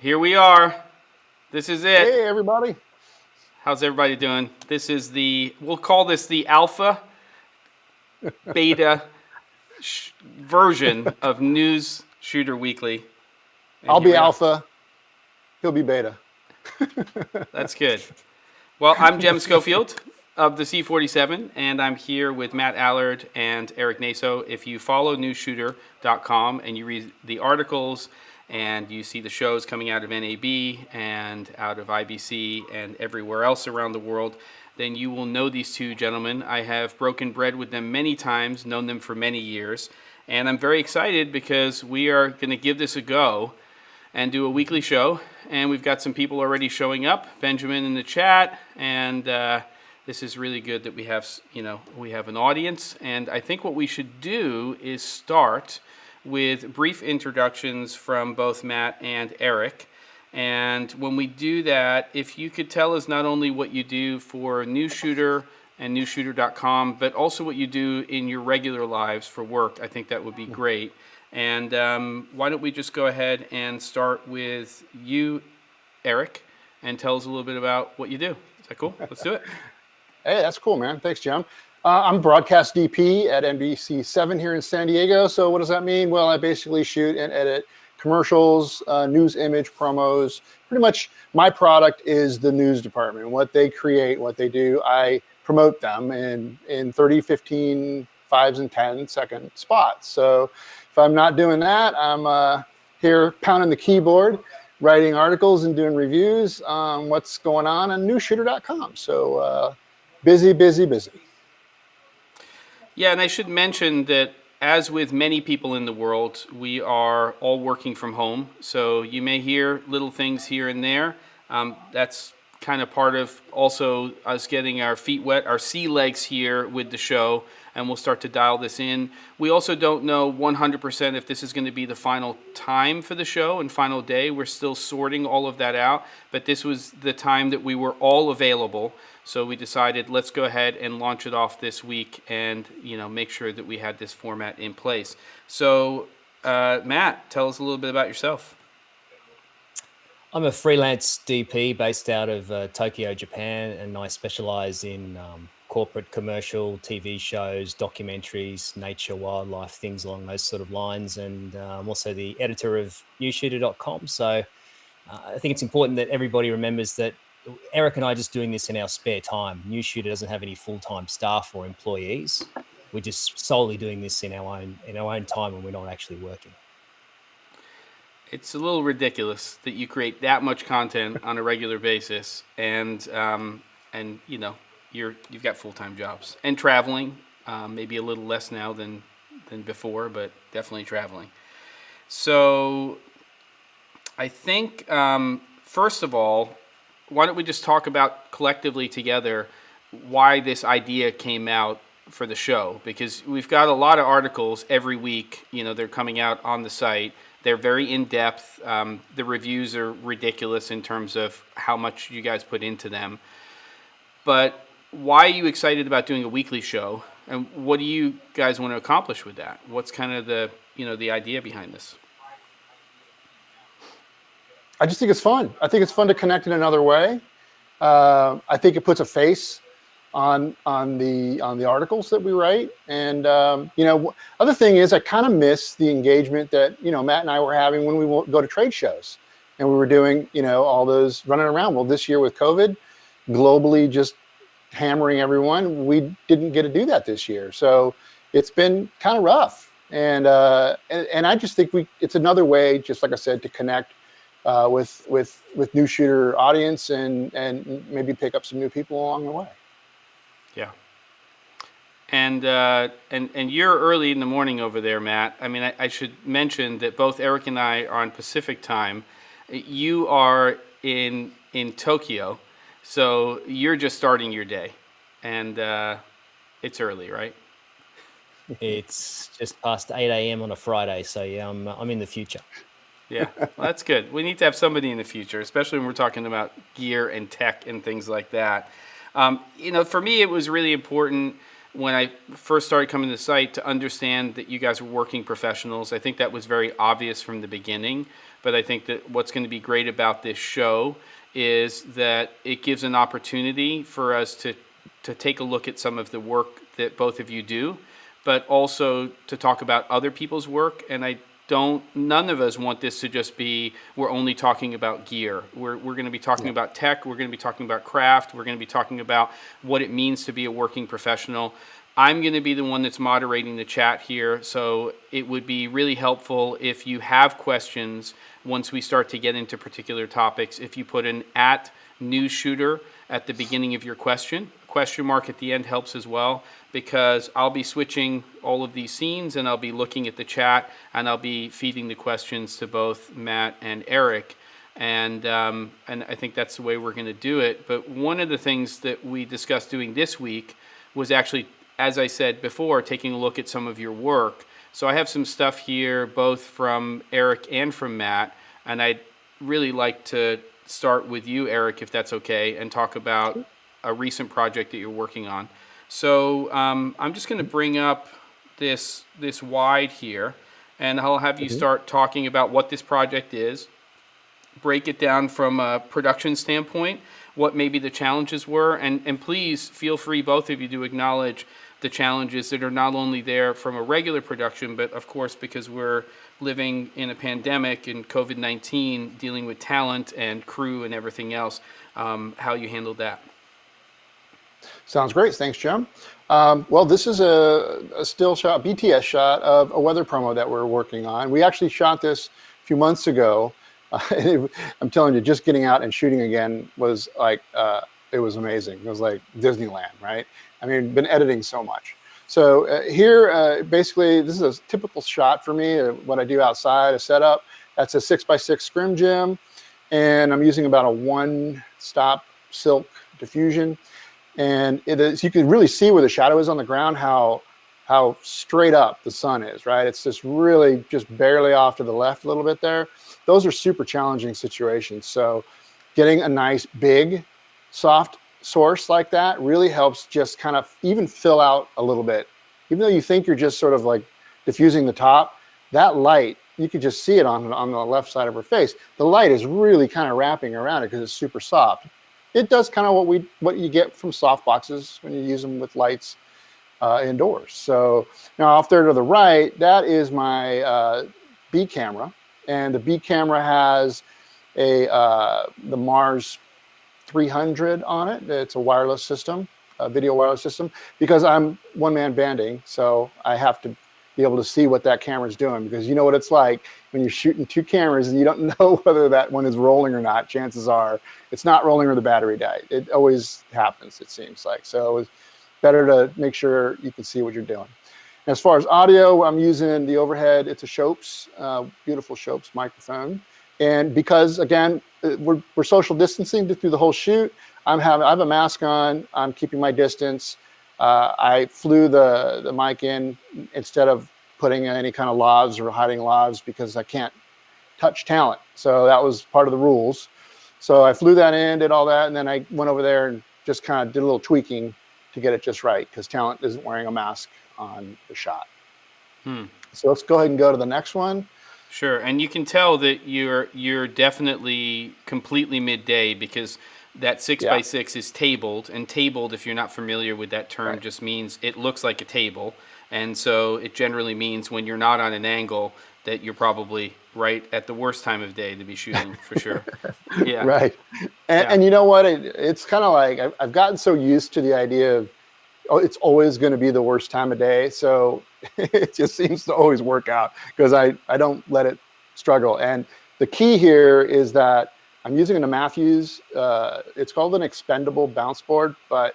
Here we are. This is it. Hey, everybody. How's everybody doing? We'll call this the alpha, beta version of Newsshooter Weekly. And I'll here be we are. alpha. He'll be beta. That's good. Well, I'm Jem Schofield of the C47, and I'm here with Matt Allard and Erik Naso. If you follow Newsshooter.com and you read the articles and you see the shows coming out of NAB and out of IBC and everywhere else around the world, then you will know these two gentlemen. I have broken bread with them many times, known them for many years, and I'm very excited because we are going to give this a go and do a weekly show. And we've got some people already showing up. Benjamin in the chat, and this is really good that we have an audience. And I think what we should do is start with brief introductions from both Matt and Erik. And when we do that, if you could tell us not only what you do for Newsshooter and Newsshooter.com, but also what you do in your regular lives for work, I think that would be great. And why don't we just go ahead and start with you, Erik, and tell us a little bit about what you do. Is that cool? Let's do it. Hey, that's cool, man. Thanks, Jem. I'm broadcast DP at NBC7 here in San Diego. So what does that mean? Well, I basically shoot and edit commercials, news image promos. Pretty much my product is the news department. What they create, what they do, I promote them in 30, 15, 5s and 10-second spots. So if I'm not doing that, I'm here pounding the keyboard, writing articles and doing reviews on what's going on Newsshooter.com. So busy, busy, busy. Yeah, and I should mention that as with many people in the world, we are all working from home. So you may hear little things here and there. That's kind of part of also us getting our feet wet, our sea legs here with the show, and we'll start to dial this in. We also don't know 100% if this is going to be the final time for the show and final day. We're still sorting all of that out, but this was the time that we were all available. So we decided let's go ahead and launch it off this week and make sure that we had this format in place. So Matt, tell us a little bit about yourself. I'm a freelance DP based out of Tokyo, Japan, and I specialize in corporate commercial TV shows, documentaries, nature, wildlife, things along those sort of lines. And I'm also the editor of Newsshooter.com. So I think it's important that everybody remembers that Erik and I are just doing this in our spare time. Newsshooter doesn't have any full-time staff or employees. We're just solely doing this in our own time when we're not actually working. It's a little ridiculous that you create that much content on a regular basis, and you've got full-time jobs and traveling, maybe a little less now than before, but definitely traveling. So I think first of all, why don't we just talk about collectively together why this idea came out for the show? Because we've got a lot of articles every week. They're coming out on the site. They're very in-depth. The reviews are ridiculous in terms of how much you guys put into them. But why are you excited about doing a weekly show? And what do you guys want to accomplish with that? What's kind of the idea behind this? I just think it's fun. I think it's fun to connect in another way. I think it puts a face on the articles that we write. And other thing is I kind of miss the engagement that Matt and I were having when we go to trade shows and we were doing all those running around. Well, this year with COVID globally just hammering everyone, we didn't get to do that this year. So it's been kind of rough. And I just think it's another way, just like I said, to connect with Newsshooter audience and maybe pick up some new people along the way. Yeah. And you're early in the morning over there, Matt. I mean, I should mention that both Erik and I are on Pacific time. You are in Tokyo, so you're just starting your day, and it's early, right? It's just past 8 a.m. on a Friday, so yeah, I'm in the future. Yeah, well, that's good. We need to have somebody in the future, especially when we're talking about gear and tech and things like that. For me, it was really important when I first started coming to the site to understand that you guys were working professionals. I think that was very obvious from the beginning, but I think that what's going to be great about this show is that it gives an opportunity for us to take a look at some of the work that both of you do, but also to talk about other people's work. And none of us want this to just be, we're only talking about gear. We're going to be talking about tech. We're going to be talking about craft. We're going to be talking about what it means to be a working professional. I'm going to be the one that's moderating the chat here, so it would be really helpful if you have questions once we start to get into particular topics. If you put an @Newsshooter at the beginning of your question mark at the end helps as well, because I'll be switching all of these scenes and I'll be looking at the chat and I'll be feeding the questions to both Matt and Erik. And I think that's the way we're going to do it. But one of the things that we discussed doing this week was actually, as I said before, taking a look at some of your work. So I have some stuff here, both from Erik and from Matt, and I'd really like to start with you, Erik, if that's okay, and talk about a recent project that you're working on. So I'm just going to bring up this wide here, and I'll have you start talking about what this project is, break it down from a production standpoint, what maybe the challenges were, and please feel free, both of you, to acknowledge the challenges that are not only there from a regular production, but of course, because we're living in a pandemic and COVID-19, dealing with talent and crew and everything else, how you handled that. Sounds great. Thanks, Jem. Well, this is a still shot, BTS shot of a weather promo that we're working on. We actually shot this a few months ago. I'm telling you, just getting out and shooting again was like, it was amazing. It was like Disneyland, right? I mean, been editing so much. So here, basically, this is a typical shot for me, what I do outside, a setup. That's a 6x6 scrim gym, and I'm using about a 1-stop silk diffusion. And it is, you can really see where the shadow is on the ground, how straight up the sun is, right? It's just really just barely off to the left a little bit there. Those are super challenging situations. So getting a nice big soft source like that really helps just kind of even fill out a little bit. Even though you think you're just sort of like diffusing the top, that light, you could just see it on the left side of her face. The light is really kind of wrapping around it because it's super soft. It does kind of what you get from soft boxes when you use them with lights indoors. So now off there to the right, that is my B camera, and the B camera has the Mars 300 on it. It's a wireless system, a video wireless system, because I'm one-man banding, so I have to be able to see what that camera's doing, because you know what it's like when you're shooting 2 cameras and you don't know whether that one is rolling or not. Chances are it's not rolling or the battery died. It always happens, it seems like. So it's better to make sure you can see what you're doing. As far as audio, I'm using the overhead. It's a Schoeps, beautiful Schoeps microphone. And because, again, we're social distancing through the whole shoot, I have a mask on. I'm keeping my distance. I flew the mic in instead of putting any kind of lavs or hiding lavs, because I can't touch talent. So that was part of the rules. So I flew that in, did all that, and then I went over there and just kind of did a little tweaking to get it just right, because talent isn't wearing a mask on the shot. So let's go ahead and go to the next one. Sure, and you can tell that you're definitely completely midday, because that 6x6 is tabled, and tabled, if you're not familiar with that term, just means it looks like a table, and so it generally means when you're not on an angle that you're probably right at the worst time of day to be shooting, for sure. Yeah. Right. And you know what? It's kind of like I've gotten so used to the idea of, it's always going to be the worst time of day. So it just seems to always work out, because I don't let it struggle. And the key here is that I'm using a Matthews. It's called an expendable bounce board, but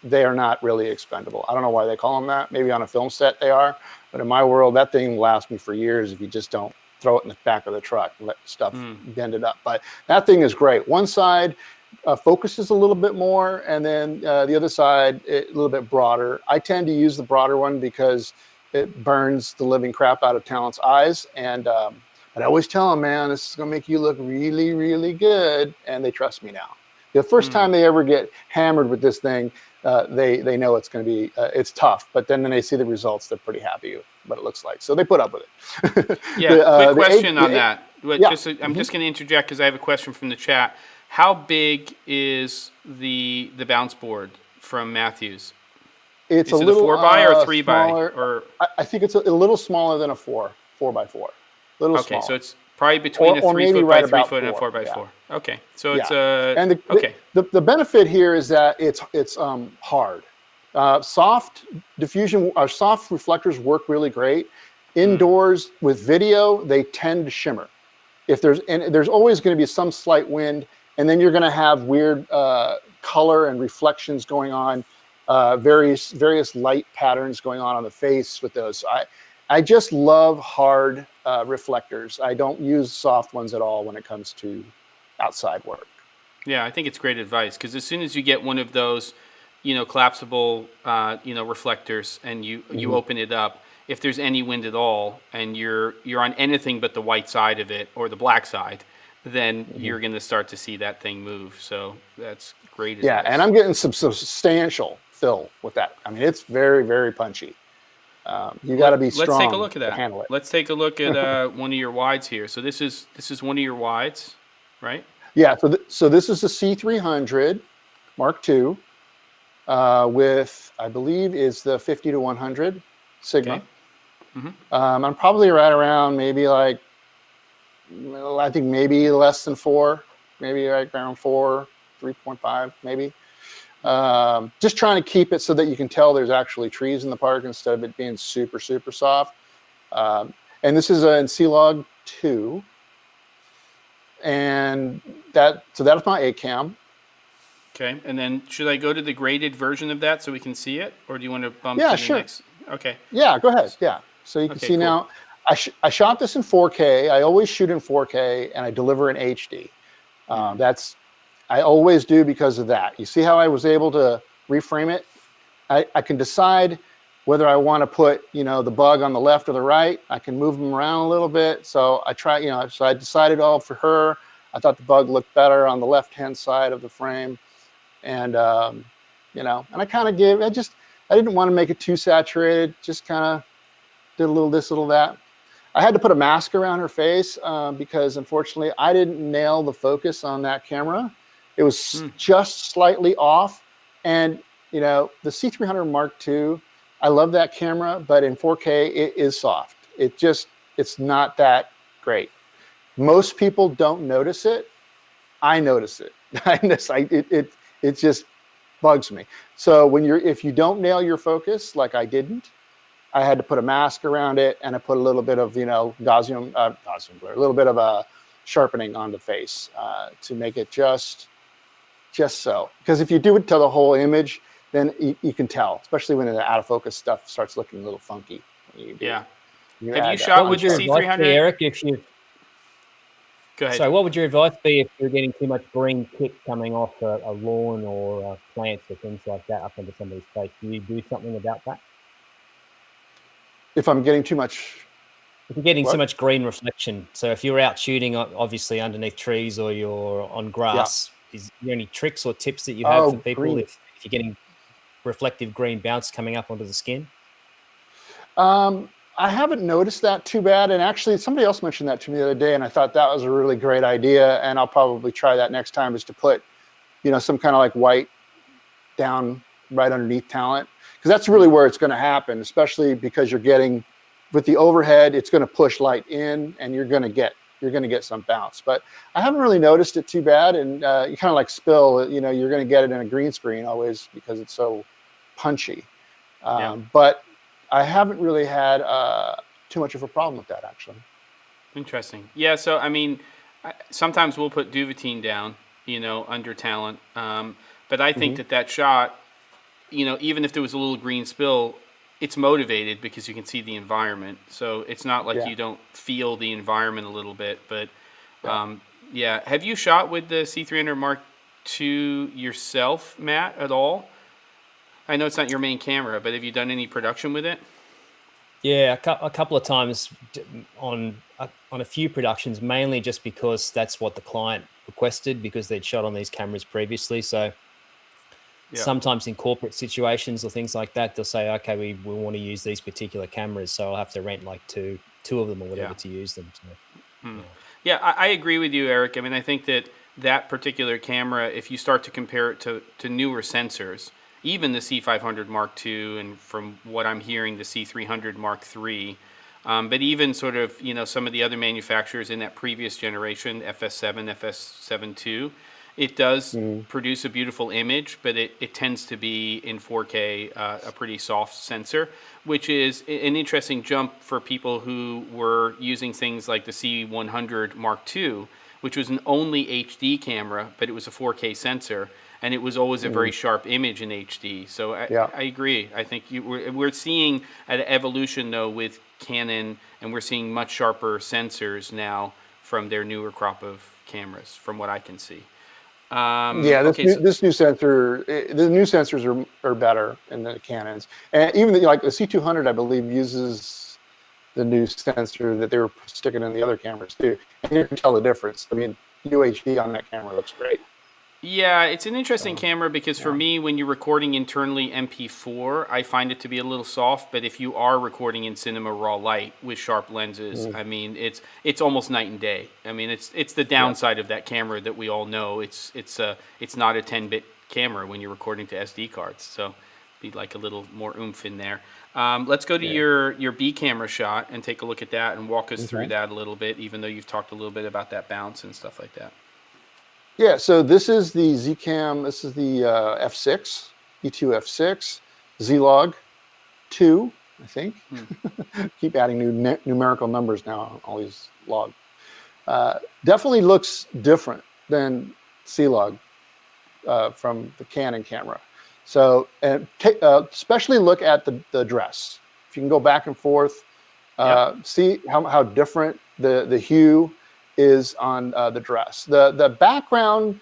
they are not really expendable. I don't know why they call them that. Maybe on a film set they are. But in my world, that thing lasts me for years if you just don't throw it in the back of the truck and let stuff bend it up. But that thing is great. One side focuses a little bit more, and then the other side a little bit broader. I tend to use the broader one because it burns the living crap out of talent's eyes. And but I always tell them, man, this is going to make you look really, really good. And they trust me now. The first time they ever get hammered with this thing, they know it's going to be it's tough. But then when they see the results, they're pretty happy with what it looks like. So they put up with it. Yeah, quick question on that. Yeah. I'm just going to interject because I have a question from the chat. How big is the bounce board from Matthews? It's Is a it little a 4x or 3x? smaller, Or I think it's a little smaller than a 4x4. Little okay, smaller. so it's probably between a 3 maybe foot right by 3 about foot and a 4. 4x4. Okay, so Yeah. it's And okay. the benefit here is that it's hard. Soft diffusion, our soft reflectors work really great. Indoors with video, they tend to shimmer. There's always going to be some slight wind, and then you're going to have weird color and reflections going on, various light patterns going on the face with those. I just love hard reflectors. I don't use soft ones at all when it comes to outside work. Yeah, I think it's great advice because as soon as you get one of those, collapsible, reflectors, and you open it up, if there's any wind at all, and you're on anything but the white side of it or the black side, then you're going to start to see that thing move. So that's great advice. Yeah, and I'm getting some substantial fill with that. I mean, it's very, very punchy. You got to be strong. Let's take a look at that. To handle it. Let's take a look at one of your wides here. So this is one of your wides, right? Yeah. So this is the C300 Mark II with, I believe, is the 50 to 100 Sigma. Okay. I'm probably right around maybe I think maybe less than 4, maybe right around 4, 3.5, maybe. Just trying to keep it so that you can tell there's actually trees in the park instead of it being super, super soft. And this is in C-Log 2. And that's my A-Cam. Okay, and then should I go to the graded version of that so we can see it? Or do you want to bump Yeah, to sure. the next? Okay. Yeah, go ahead. Yeah. So you can see cool. now, I shot this in 4K. I always shoot in 4K and I deliver in HD. I always do because of that. You see how I was able to reframe it? I can decide whether I want to put, the bug on the left or the right. I can move them around a little bit. So I try, so I decided for her. I thought the bug looked better on the left-hand side of the frame. And, and I kind of I didn't want to make it too saturated. Just kind of did a little this, little that. I had to put a mask around her face because unfortunately I didn't nail the focus on that camera. It was just slightly off. And, the C300 Mark II, I love that camera, but in 4K, it is soft. It's not that great. Most people don't notice it. I notice it. It just bugs me. So if you don't nail your focus, like I didn't, I had to put a mask around it and I put a little bit of, Gaussian blur, a little bit of a sharpening on the face to make it just so. Because if you do it to the whole image, then you can tell, especially when the out of focus stuff starts looking a little funky. Yeah. Have you shot with your C300? Erik, if you Go ahead. So what would your advice be if you're getting too much green kick coming off a lawn or plants or things like that up into somebody's face? Do you do something about that? If I'm getting too much... If you're getting too much green reflection. So if you're out shooting, obviously underneath trees or you're on grass, is there any tricks or tips that you have for people if you're getting reflective green bounce coming up onto the skin? I haven't noticed that too bad. And actually, somebody else mentioned that to me the other day, and I thought that was a really great idea. And I'll probably try that next time, is to put, some kind of like white down right underneath talent. Because that's really where it's going to happen, especially because you're getting, with the overhead, it's going to push light in and you're going to get some bounce. But I haven't really noticed it too bad. And you kind of like spill, you're going to get it in a green screen always because it's so punchy. But I haven't really had too much of a problem with that, actually. Interesting. Yeah, so, I mean, sometimes we'll put Duvetine down, under talent. But I think that shot, even if there was a little green spill, it's motivated because you can see the environment. So it's not like you don't feel the environment a little bit. But, Have you shot with the C300 Mark II yourself, Matt, at all? I know it's not your main camera, but have you done any production with it? Yeah, a couple of times on a few productions, mainly just because that's what the client requested because they'd shot on these cameras previously. So Yeah. sometimes in corporate situations or things like that, they'll say, okay, we want to use these particular cameras, so I'll have to rent like two of them or whatever Yeah. to use them. So, yeah. Yeah, I agree with you, Eric. I mean, I think that particular camera, if you start to compare it to newer sensors, even the C500 Mark II, and from what I'm hearing, the C300 Mark III, but even sort of, some of the other manufacturers in that previous generation, FS7, FS7 II, it does produce a beautiful image, but it tends to be in 4K a pretty soft sensor, which is an interesting jump for people who were using things like the C100 Mark II, which was an only HD camera, but it was a 4K sensor, and it was always a very sharp image in HD. So I agree. I think we're seeing an evolution, though, with Canon, and we're seeing much sharper sensors now from their newer crop of cameras, from what I can see. This new sensor, the new sensors are better in the Canons, and even like the C200, I believe, uses the new sensor that they were sticking in the other cameras too, and you can tell the difference. I mean, UHD on that camera looks great. Yeah, it's an interesting camera because for me, when you're recording internally MP4, I find it to be a little soft. But if you are recording in Cinema Raw Light with sharp lenses, I mean, it's almost night and day. I mean, it's the downside of that camera that we all know. It's not a 10-bit camera when you're recording to SD cards, so be like a little more oomph in there. Let's go to your B camera shot and take a look at that and walk us through that a little bit, even though you've talked a little bit about that bounce and stuff like that. Yeah, so this is the Z Cam. This is the F6, E2 F6, Z-Log 2, I think. Keep adding new numerical numbers now on all these log. Definitely looks different than C-Log from the Canon camera. So, and especially look at the dress. If you can go back and forth, see how different the hue is on the dress. The background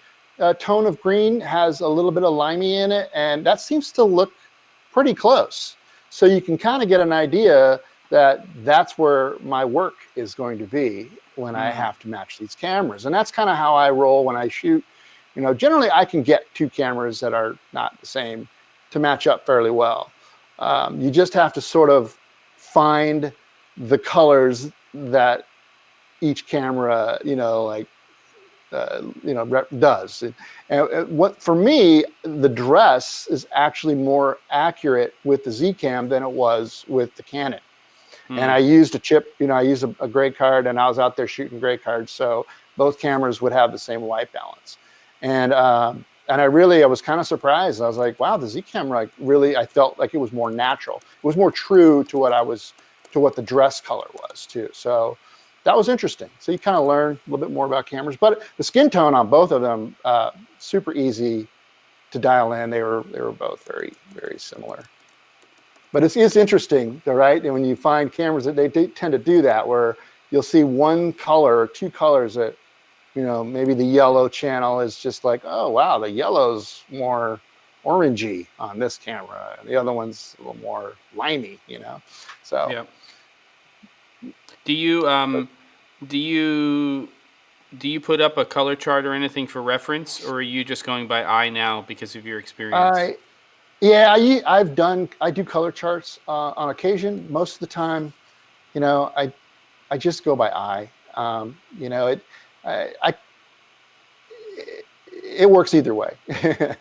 tone of green has a little bit of limey in it, and that seems to look pretty close. So you can kind of get an idea that that's where my work is going to be when I have to match these cameras. And that's kind of how I roll when I shoot. Generally I can get two cameras that are not the same to match up fairly well. You just have to sort of find the colors that each camera, does. And what for me, the dress is actually more accurate with the Z Cam than it was with the Canon. And I used a chip, I used a gray card, and I was out there shooting gray cards, so both cameras would have the same white balance. And I was kind of surprised. I was like, wow, the Z Cam, I felt like it was more natural. It was more true to what the dress color was too. So that was interesting. So you kind of learn a little bit more about cameras, but the skin tone on both of them, super easy to dial in. They were both very, very similar. But it's interesting, right? And when you find cameras that they tend to do that, where you'll see one color or two colors that, maybe the yellow channel is just like, oh wow, the yellow's more orangey on this camera, and the other one's a little more limey, So. Yeah. Do you put up a color chart or anything for reference, or are you just going by eye now because of your experience? I do color charts on occasion. Most of the time, I just go by eye. It works either way. If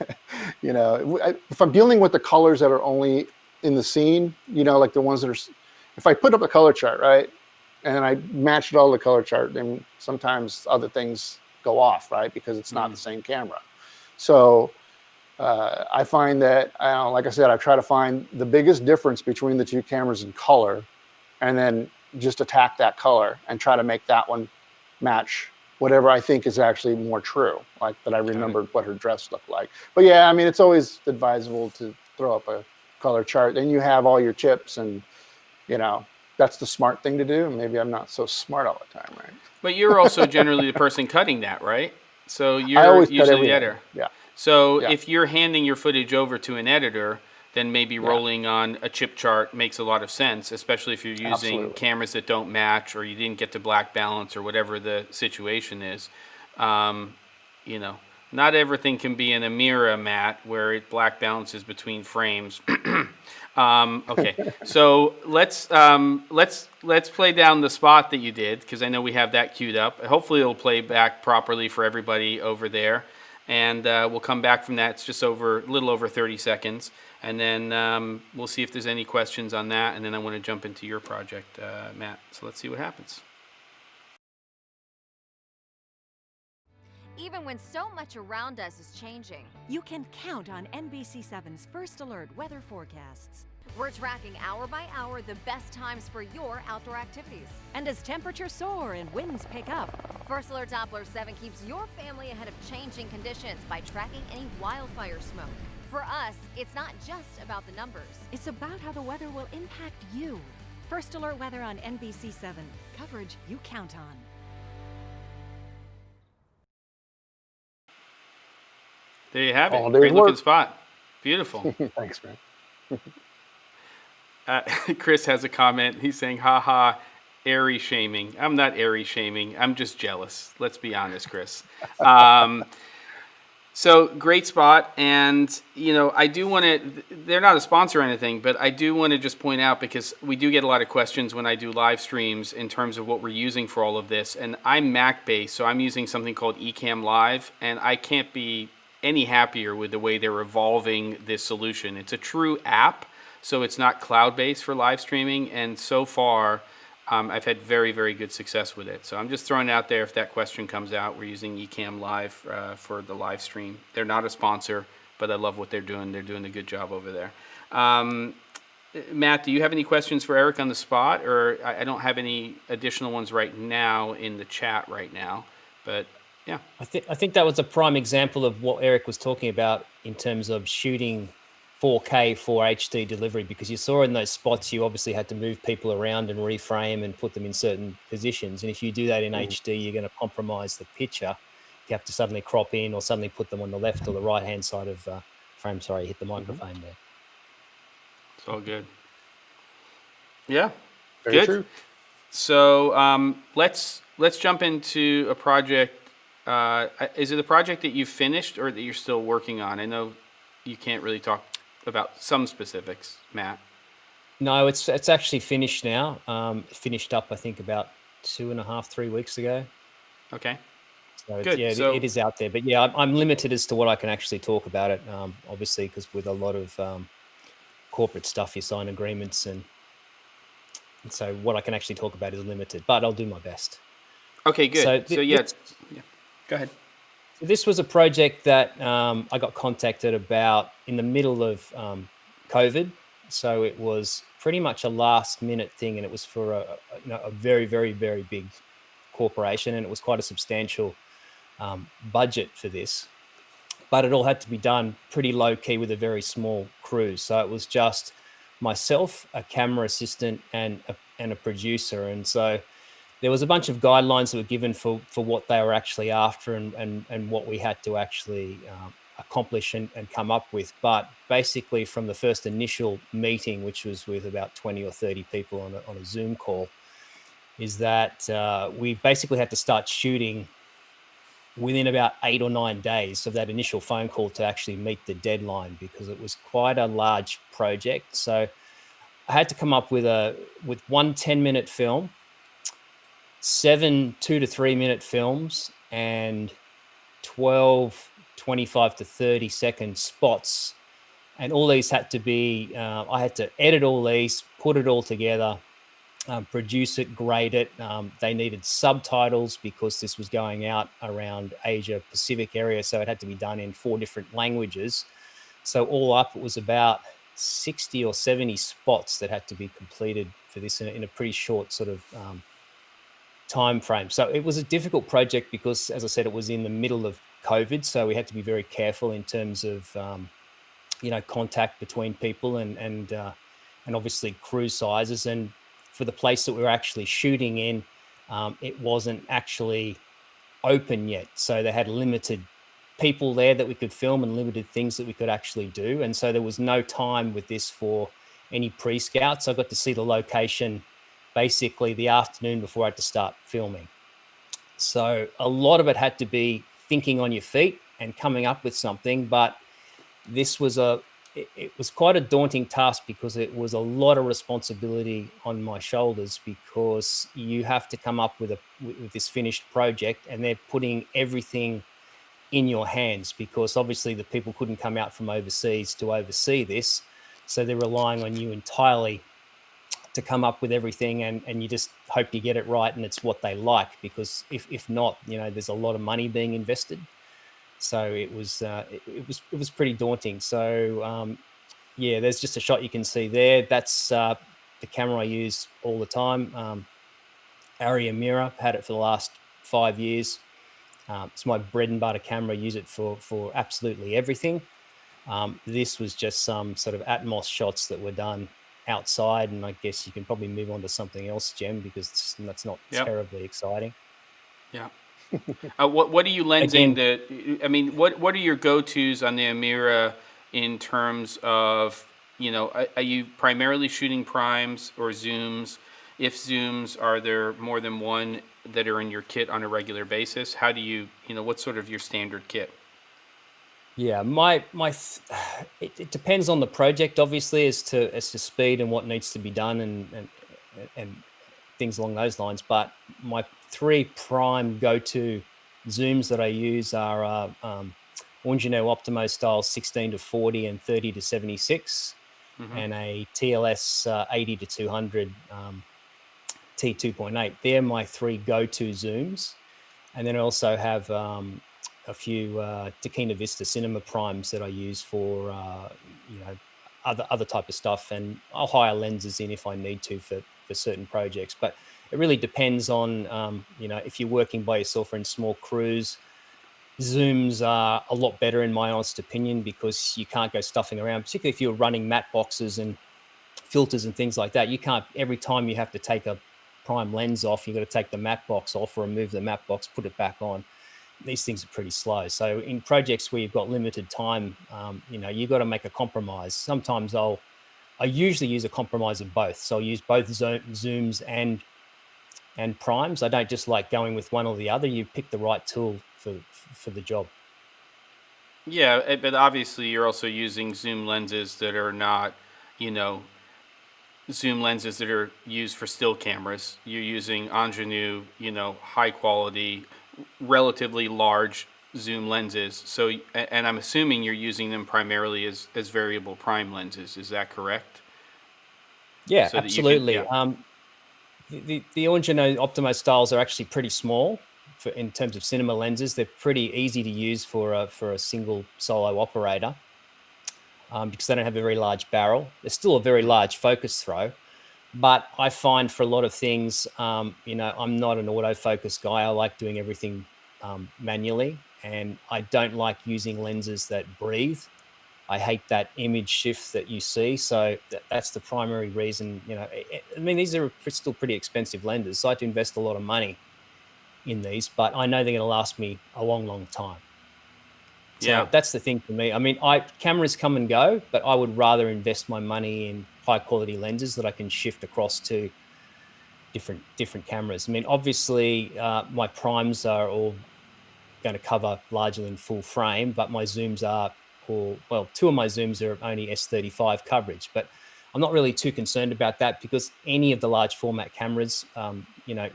I'm dealing with the colors that are only in the scene, like the ones that are, if I put up a color chart, right, and I matched all the color chart, then sometimes other things go off, right, because it's not the same camera. So I find that, like I said, I try to find the biggest difference between the two cameras in color, and then just attack that color and try to make that one match whatever I think is actually more true, like that I remembered what her dress looked like. But yeah, I mean, it's always advisable to throw up a color chart. Then you have all your chips, and that's the smart thing to do. Maybe I'm not so smart all the time, right? But you're also generally the person cutting that, right? So you're usually the editor. Yeah. So if you're handing your footage over to an editor, then maybe rolling on a chip chart makes a lot of sense, especially if you're using cameras that don't match, or you didn't get to black balance, or whatever the situation is. not everything can be in a mirror, Matt, where it black balances between frames. Okay, so let's play down the spot that you did, because I know we have that queued up. Hopefully it'll play back properly for everybody over there, and we'll come back from that. It's just a little over 30 seconds, and then we'll see if there's any questions on that, and then I want to jump into your project, Matt. So let's see what happens. Even when so much around us is changing, you can count on NBC7's First Alert weather forecasts. We're tracking hour by hour the best times for your outdoor activities. And as temperatures soar and winds pick up, First Alert Doppler 7 keeps your family ahead of changing conditions by tracking any wildfire smoke. For us, it's not just about the numbers. it's about how the weather will impact you. First Alert weather on NBC7. Coverage you count on. There you have it. All day's Great looking work. spot. Beautiful. Thanks, man. Chris has a comment. He's saying, haha, airy shaming. I'm not airy shaming. I'm just jealous. Let's be honest, Chris. So great spot. And, I do want to, they're not a sponsor or anything, but I do want to just point out, because we do get a lot of questions when I do live streams in terms of what we're using for all of this. And I'm Mac based, so I'm using something called Ecamm Live, and I can't be any happier with the way they're evolving this solution. It's a true app, so it's not cloud-based for live streaming, and so far I've had very, very good success with it. So I'm just throwing it out there if that question comes out. We're using Ecamm Live for the live stream. They're not a sponsor, but I love what they're doing. They're doing a good job over there. Matt, do you have any questions for Erik on the spot? Or I don't have any additional ones right now in the chat right now, but yeah. I think that was a prime example of what Erik was talking about in terms of shooting 4K for HD delivery, because you saw in those spots you obviously had to move people around and reframe and put them in certain positions. And if you do that in HD, you're going to compromise the picture. You have to suddenly crop in or suddenly put them on the left or the right hand side of frame. Sorry, hit the microphone there. It's all good. Yeah, Very good. true. So let's jump into a project. Is it a project that you finished or that you're still working on? I know you can't really talk about some specifics, Matt. No, it's actually finished now. Finished up, I think, about 2.5, 3 weeks ago. Okay. So Good. yeah, So- it is out there. But yeah, I'm limited as to what I can actually talk about it. Obviously, because with a lot of corporate stuff, you sign agreements, and so what I can actually talk about is limited. But I'll do my best. Okay, good. So So, yeah. Go ahead. So this was a project that I got contacted about in the middle of COVID. So it was pretty much a last minute thing, and it was for a very, very, very big corporation, and it was quite a substantial budget for this. But it all had to be done pretty low key with a very small crew. So it was just myself, a camera assistant, and a producer. And so there was a bunch of guidelines that were given for what they were actually after and what we had to actually accomplish and come up with. But basically from the first initial meeting, which was with about 20 or 30 people on a Zoom call, is that we basically had to start shooting within about 8 or 9 days of that initial phone call to actually meet the deadline, because it was quite a large project. So I had to come up with one 10-minute film, 7 2 to 3 minute films, and 12 25 to 30 second spots. And all these had to be, I had to edit all these, put it all together, produce it, grade it. They needed subtitles because this was going out around Asia Pacific area. So it had to be done in 4 different languages. So all up, it was about 60 or 70 spots that had to be completed for this in a pretty short sort of time frame. So it was a difficult project because, as I said, it was in the middle of COVID. So we had to be very careful in terms of, contact between people and obviously crew sizes. And for the place that we were actually shooting in, it wasn't actually open yet. So they had limited people there that we could film and limited things that we could actually do. And so there was no time with this for any pre-scouts. I got to see the location basically the afternoon before I had to start filming. So a lot of it had to be thinking on your feet, and coming up with something. But this was it was quite a daunting task because it was a lot of responsibility on my shoulders, because you have to come up with this finished project, and they're putting everything in your hands, because obviously the people couldn't come out from overseas to oversee this. So they're relying on you entirely to come up with everything, and you just hope you get it right and it's what they like, because if not, there's a lot of money being invested. So it was pretty daunting. So yeah, there's just a shot you can see there. That's the camera I use all the time. Arri Amira, had it for the last 5 years. It's my bread and butter camera. I use it for absolutely everything. This was just some sort of Atmos shots that were done outside, and I guess you can probably move on to something else, Jem, because that's not terribly exciting. Yeah. What are you lensing? What are your go-tos on the Amira in terms of, are you primarily shooting primes or zooms? If zooms, are there more than one that are in your kit on a regular basis? How do you, what's sort of your standard kit? Yeah, it depends on the project, obviously, as to speed and what needs to be done, and things along those lines. But my 3 prime go-to zooms that I use are Ongino Optimo style 16-40 and 30-76, and a TLS 80-200 T2.8. They're my 3 go-to zooms, and then I also have a few Takina Vista Cinema primes that I use for other type of stuff, and I'll hire lenses in if I need to for certain projects. But it really depends on if you're working by yourself or in small crews. Zooms are a lot better, in my honest opinion, because you can't go stuffing around, particularly if you're running matte boxes and filters and things like that. You can't, every time you have to take a prime lens off, you've got to take the matte box off or remove the matte box, put it back on. These things are pretty slow. So in projects where you've got limited time, you've got to make a compromise. Sometimes I usually use a compromise of both. So I'll use both zooms and primes. I don't just like going with one or the other. You pick the right tool for the job. Yeah, but obviously you're also using zoom lenses that are not, zoom lenses that are used for still cameras. You're using ingenue, high quality, relatively large zoom lenses. So, and I'm assuming you're using them primarily as variable prime lenses. Is that correct? Yeah, so absolutely. The Ongino Optimo styles are actually pretty small in terms of cinema lenses. They're pretty easy to use for a single solo operator because they don't have a very large barrel. They're still a very large focus throw. But I find for a lot of things, I'm not an autofocus guy. I like doing everything manually, and I don't like using lenses that breathe. I hate that image shift that you see. So that's the primary reason, these are still pretty expensive lenses. So I have to invest a lot of money in these, but I know they're going to last me a long, long time. So that's the thing for me. Cameras come and go, but I would rather invest my money in high quality lenses that I can shift across to different cameras. Obviously, my primes are all going to cover largely in full frame, but my zooms are, 2 of my zooms are only S35 coverage, but I'm not really too concerned about that because any of the large format cameras,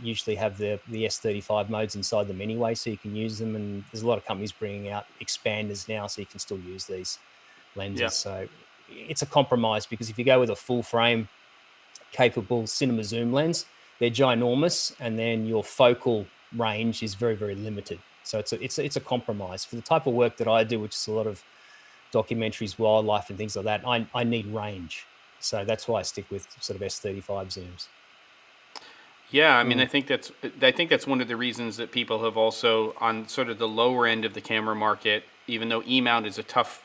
usually have the S35 modes inside them anyway, so you can use them. And there's a lot of companies bringing out expanders now, so you can still use these lenses. Yeah. So it's a compromise, because if you go with a full frame capable cinema zoom lens, they're ginormous, and then your focal range is very, very limited. So it's a compromise for the type of work that I do, which is a lot of documentaries, wildlife, and things like that. I need range. So that's why I stick with sort of S35 zooms. Yeah, I think that's one of the reasons that people have also, on sort of the lower end of the camera market, even though EMount is a tough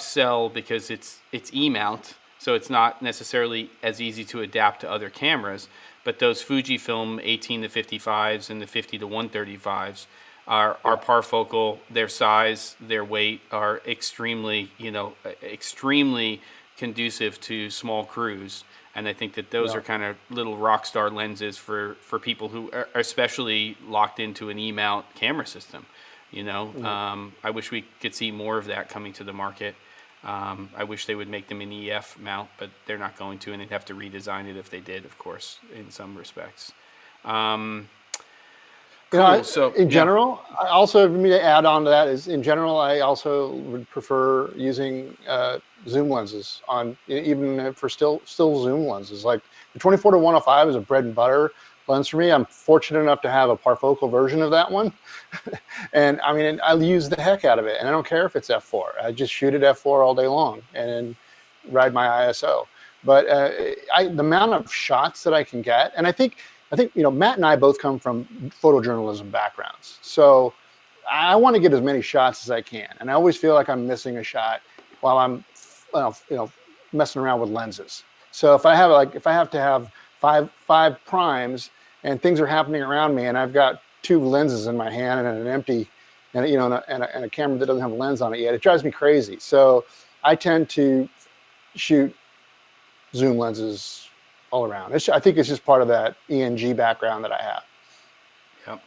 sell because it's EMount, so it's not necessarily as easy to adapt to other cameras. But those Fujifilm 18-55s and the 50-135s are parfocal. Their size, their weight are extremely conducive to small crews, and I think that those are kind of little rock star lenses for people who are especially locked into an EMount camera system. You know, I wish we could see more of that coming to the market. I wish they would make them an EF mount, but they're not going to, and they'd have to redesign it if they did, of course, in some respects. Cool. In general, I also, for me to add on to that is, in general, I also would prefer using zoom lenses on, even for still zoom lenses. Like the 24-105 is a bread and butter lens for me. I'm fortunate enough to have a parfocal version of that one. And I mean, I'll use the heck out of it. And I don't care if it's f4. I just shoot at f4 all day long and ride my ISO. But the amount of shots that I can get, and I think, Matt and I both come from photojournalism backgrounds. So I want to get as many shots as I can. And I always feel like I'm missing a shot while I'm, messing around with lenses. So if I have to have five primes and things are happening around me and I've got 2 lenses in my hand and an empty, and a camera that doesn't have a lens on it yet, it drives me crazy. So I tend to shoot zoom lenses all around. I think it's just part of that ENG background that I have. Yep.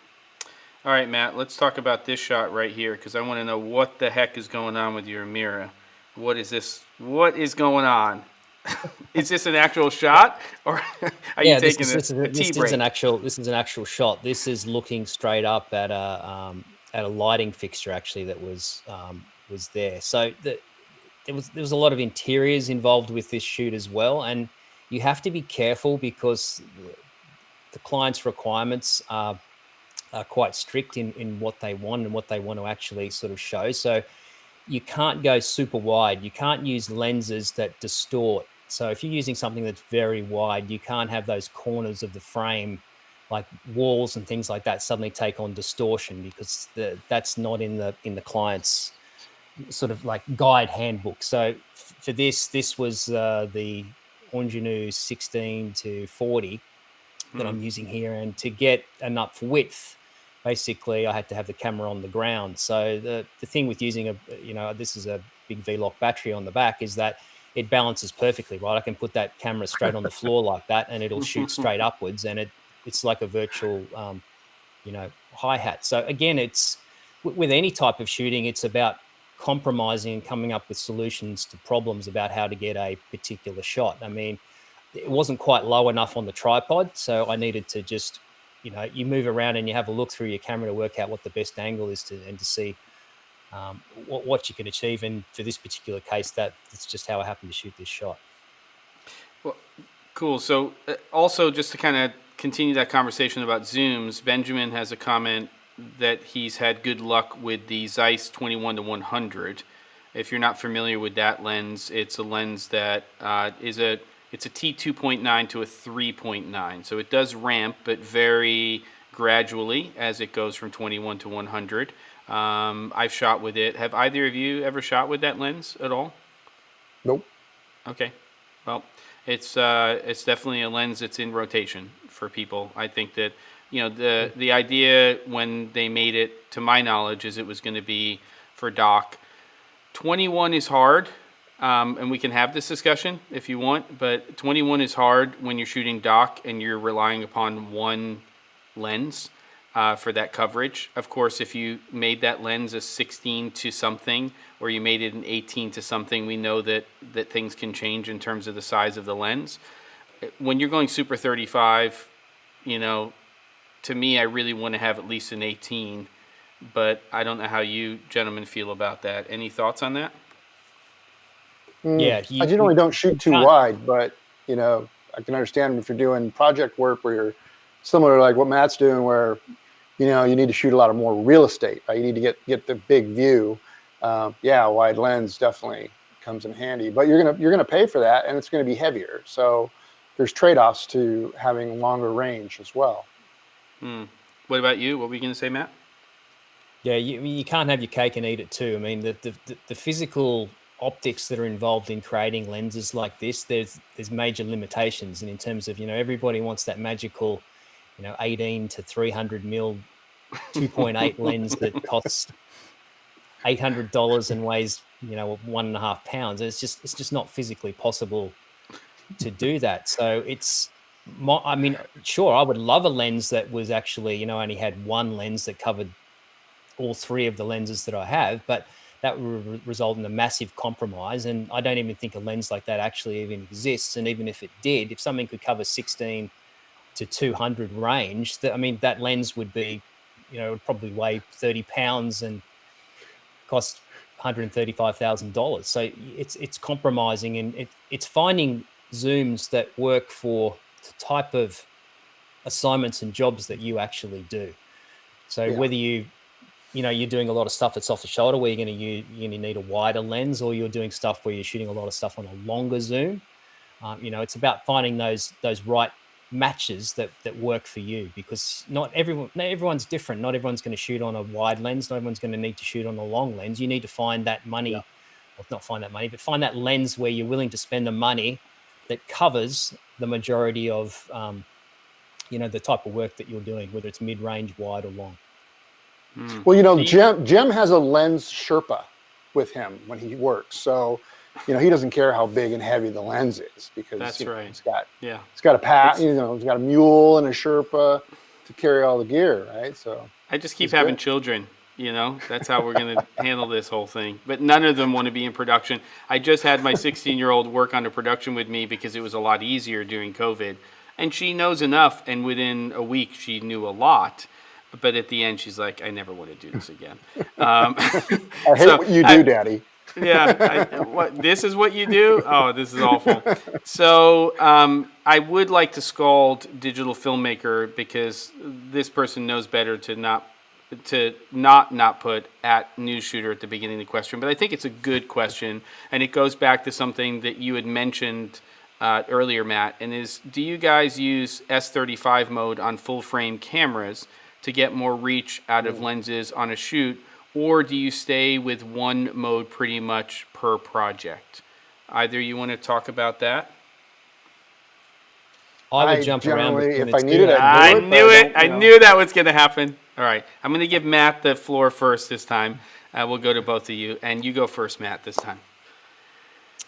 All right, Matt, let's talk about this shot right here, because I want to know what the heck is going on with your mirror. What is this? What is going on? Is this an actual shot, or are you taking a tea break? This is an actual shot. This is looking straight up at a lighting fixture actually that was there. So there was a lot of interiors involved with this shoot as well, and you have to be careful because the client's requirements are quite strict in what they want and what they want to actually sort of show. So you can't go super wide. You can't use lenses that distort. So if you're using something that's very wide, you can't have those corners of the frame, like walls and things like that, suddenly take on distortion, because that's not in the client's sort of like guide handbook. So for this was the Ingenue 16-40 that I'm using here, and to get enough width, basically I had to have the camera on the ground. So the thing with using this is a big V-Lock battery on the back, is that it balances perfectly, right? I can put that camera straight on the floor like that and it'll shoot straight upwards, and it's like a virtual hi-hat. So again, it's with any type of shooting, it's about compromising and coming up with solutions to problems about how to get a particular shot. I mean, it wasn't quite low enough on the tripod, so I needed to just, you move around and you have a look through your camera to work out what the best angle is to see what you can achieve. And for this particular case, that's just how I happened to shoot this shot. Well, cool. So also, just to kind of continue that conversation about zooms, Benjamin has a comment that he's had good luck with the Zeiss 21-100. If you're not familiar with that lens, it's a lens that it's a T2.9 to a 3.9. So it does ramp, but very gradually as it goes from 21 to 100. I've shot with it. Have either of you ever shot with that lens at all? Nope. Okay. Well, it's definitely a lens that's in rotation for people. I think that, the idea when they made it, to my knowledge, is it was going to be for doc. 21 is hard, and we can have this discussion if you want, but 21 is hard when you're shooting doc and you're relying upon one lens for that coverage. Of course, if you made that lens a 16 to something, or you made it an 18 to something, we know that things can change in terms of the size of the lens. When you're going Super 35, to me, I really want to have at least an 18, but I don't know how you gentlemen feel about that. Any thoughts on that? Yeah. I generally don't shoot too wide, but, I can understand if you're doing project work where you're similar to like what Matt's doing, where, you need to shoot a lot of more real estate, right? You need to get the big view. Wide lens definitely comes in handy, but you're gonna pay for that, and it's gonna be heavier. So there's trade-offs to having longer range as well. What about you? What were you gonna say, Matt? Yeah, you can't have your cake and eat it too. I mean, the physical optics that are involved in creating lenses like this, there's major limitations, and in terms of everybody wants that magical 18 to 300 mil 2.8 lens that costs $800 and weighs 1.5 pounds. It's just not physically possible to do that. So sure, I would love a lens that was actually only had one lens that covered all three of the lenses that I have, but that would result in a massive compromise. And I don't even think a lens like that actually even exists. And even if it did, if something could cover 16 to 200 range, I mean, that lens would be, would probably weigh 30 pounds and cost $135,000. So it's compromising, and it's finding zooms that work for the type of assignments and jobs that you actually do. So whether you're doing a lot of stuff that's off the shoulder where you're going to need a wider lens, or you're doing stuff where you're shooting a lot of stuff on a longer zoom, it's about finding those right matches that work for you, because not everyone's different. Not everyone's going to shoot on a wide lens. Not everyone's going to need to shoot on a long lens. You need to find that money, or not find that money, but find that lens where you're willing to spend the money that covers the majority of, the type of work that you're doing, whether it's mid-range, wide, or long. Well, Jem has a lens Sherpa with him when he works. So, he doesn't care how big and heavy the lens is, because that's right. He's got a pack, he's got a mule and a Sherpa to carry all the gear, right? So I just keep having children, that's how we're going to handle this whole thing. But none of them want to be in production. I just had my 16-year-old work on a production with me because it was a lot easier during COVID. And she knows enough, and within a week she knew a lot. But at the end, she's like, I never want to do this again. I hate what you do, Daddy. This is what you do? Oh, this is awful. So I would like to scald Digital Filmmaker, because this person knows better to not put at Newsshooter at the beginning of the question. But I think it's a good question, and it goes back to something that you had mentioned earlier, Matt, and is, do you guys use S35 mode on full frame cameras to get more reach out of lenses on a shoot, or do you stay with one mode pretty much per project? Either you want to talk about that? I would jump around. If I needed it, I knew it. I knew that was going to happen. All right. I'm going to give Matt the floor first this time. We'll go to both of you. And you go first, Matt, this time.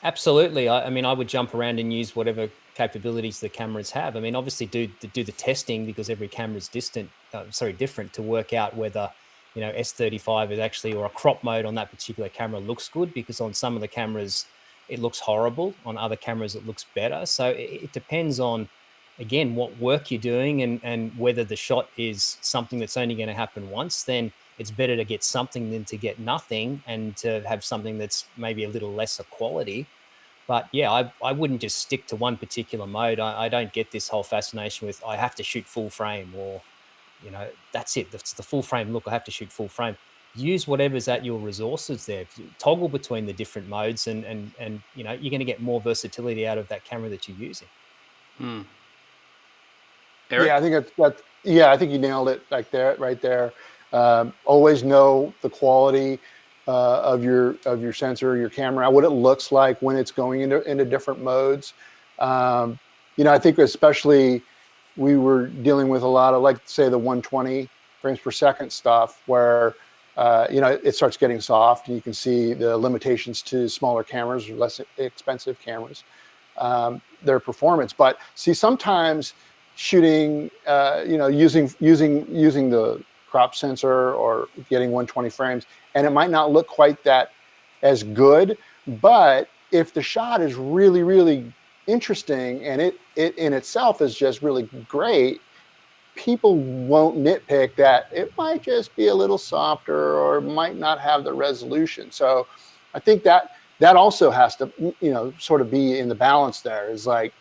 Absolutely. I mean, I would jump around and use whatever capabilities the cameras have. I mean, obviously do the testing, because every camera is different, to work out whether, S35 is actually, or a crop mode on that particular camera looks good, because on some of the cameras it looks horrible. On other cameras it looks better. So it depends on, again, what work you're doing, and whether the shot is something that's only going to happen once. Then it's better to get something than to get nothing, and to have something that's maybe a little lesser quality. But yeah, I wouldn't just stick to one particular mode. I don't get this whole fascination with, I have to shoot full frame, or, that's it. That's the full frame look. I have to shoot full frame. Use whatever's at your resources there. Toggle between the different modes, and you're going to get more versatility out of that camera that you're using. Erik? Yeah, I think I think you nailed it right there. Always know the quality of your sensor, your camera, what it looks like when it's going into different modes. I think especially we were dealing with a lot of, like, say, the 120 frames per second stuff, where it starts getting soft, and you can see the limitations to smaller cameras or less expensive cameras, their performance. But see, sometimes shooting, using the crop sensor or getting 120 frames, and it might not look quite that as good, but if the shot is really, really interesting, and it in itself is just really great, people won't nitpick that it might just be a little softer, or might not have the resolution. So I think that also has to, sort of be in the balance there. Is like,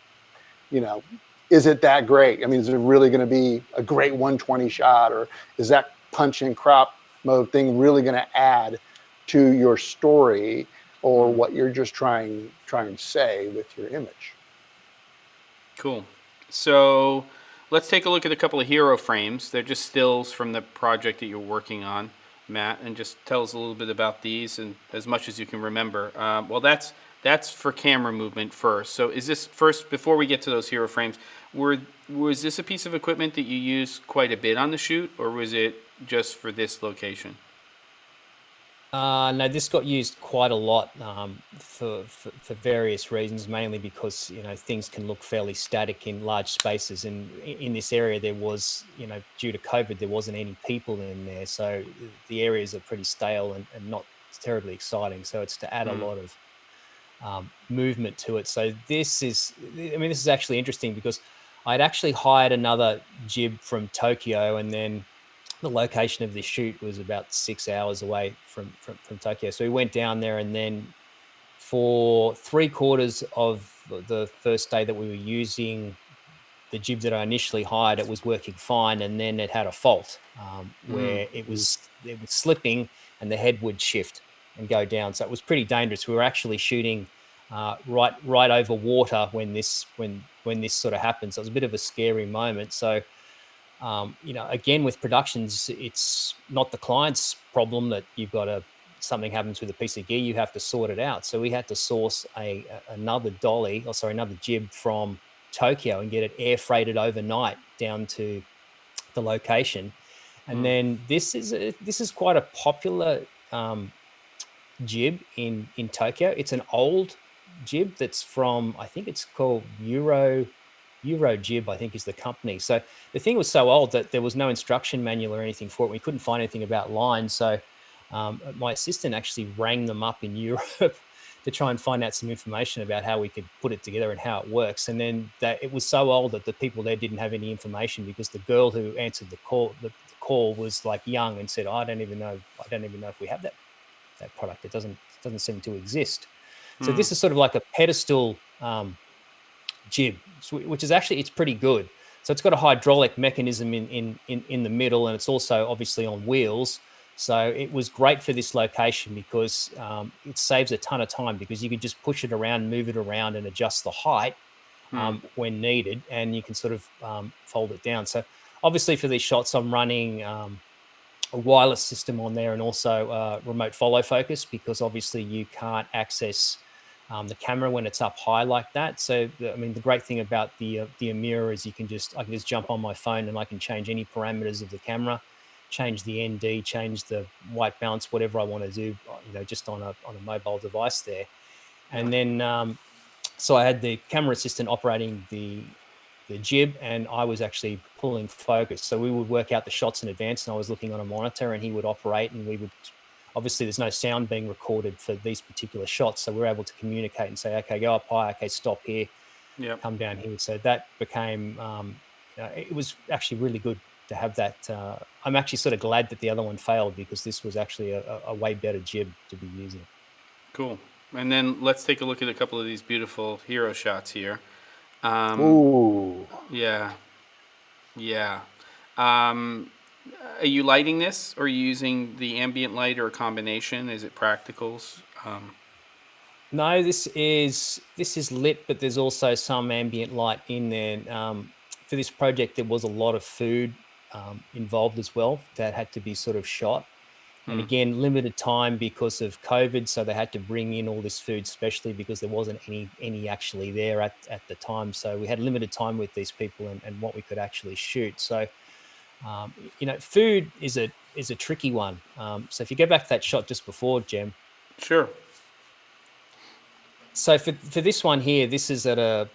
is it that great? I mean, is it really going to be a great 120 shot, or is that punch and crop mode thing really going to add to your story, or what you're just trying to say with your image? Cool. So let's take a look at a couple of hero frames. They're just stills from the project that you're working on, Matt, and just tell us a little bit about these, and as much as you can remember. Well, that's for camera movement first. So is this first, before we get to those hero frames, was this a piece of equipment that you used quite a bit on the shoot, or was it just for this location? No, this got used quite a lot for various reasons, mainly because, things can look fairly static in large spaces. And in this area, there was, due to COVID, there wasn't any people in there. So the areas are pretty stale and not terribly exciting. So it's to add a lot of movement to it. So this is actually interesting because I'd actually hired another jib from Tokyo, and then the location of this shoot was about 6 hours away from Tokyo. So we went down there, and then for 3/4 of the first day that we were using the jib that I initially hired, it was working fine, and then it had a fault where it was slipping, and the head would shift and go down. So it was pretty dangerous. We were actually shooting right over water when this sort of happened. So it was a bit of a scary moment. So again, with productions, it's not the client's problem that you've got something happens with a piece of gear. You have to sort it out. So we had to source another jib from Tokyo and get it air freighted overnight down to the location. And then this is quite a popular jib in Tokyo. It's an old jib that's from, I think it's called Euro Jib, I think is the company. So the thing was so old that there was no instruction manual or anything for it. We couldn't find anything about lines. So my assistant actually rang them up in Europe to try and find out some information about how we could put it together and how it works. And then it was so old that the people there didn't have any information, because the girl who answered the call was like young and said, I don't even know if we have that product. It doesn't seem to exist. So this is sort of like a pedestal jib, which is actually, it's pretty good. So it's got a hydraulic mechanism in the middle, and it's also obviously on wheels. So it was great for this location because it saves a ton of time, because you can just push it around, move it around, and adjust the height when needed, and you can sort of fold it down. So obviously for these shots, I'm running a wireless system on there, and also remote follow focus, because obviously you can't access the camera when it's up high like that. So the great thing about the mirror is I can just jump on my phone and I can change any parameters of the camera, change the ND, change the white balance, whatever I want to do, just on a mobile device there. And then so I had the camera assistant operating the jib, and I was actually pulling focus. So we would work out the shots in advance, and I was looking on a monitor, and he would operate, and we would, obviously there's no sound being recorded for these particular shots. So we're able to communicate and say, okay, go up high, okay, stop here, come down here. So that became, it was actually really good to have that. I'm actually sort of glad that the other one failed, because this was actually a way better jib to be using. Cool. And then let's take a look at a couple of these beautiful hero shots here. Ooh. Yeah. Yeah. Are you lighting this, or are you using the ambient light, or a combination? Is it practicals? No, this is lit, but there's also some ambient light in there. For this project, there was a lot of food involved as well that had to be sort of shot. And again, limited time because of COVID, so they had to bring in all this food, especially because there wasn't any actually there at the time. So we had limited time with these people and what we could actually shoot. So food is a tricky one. So if you go back to that shot just before, Jem. Sure. So for this one here, this is at a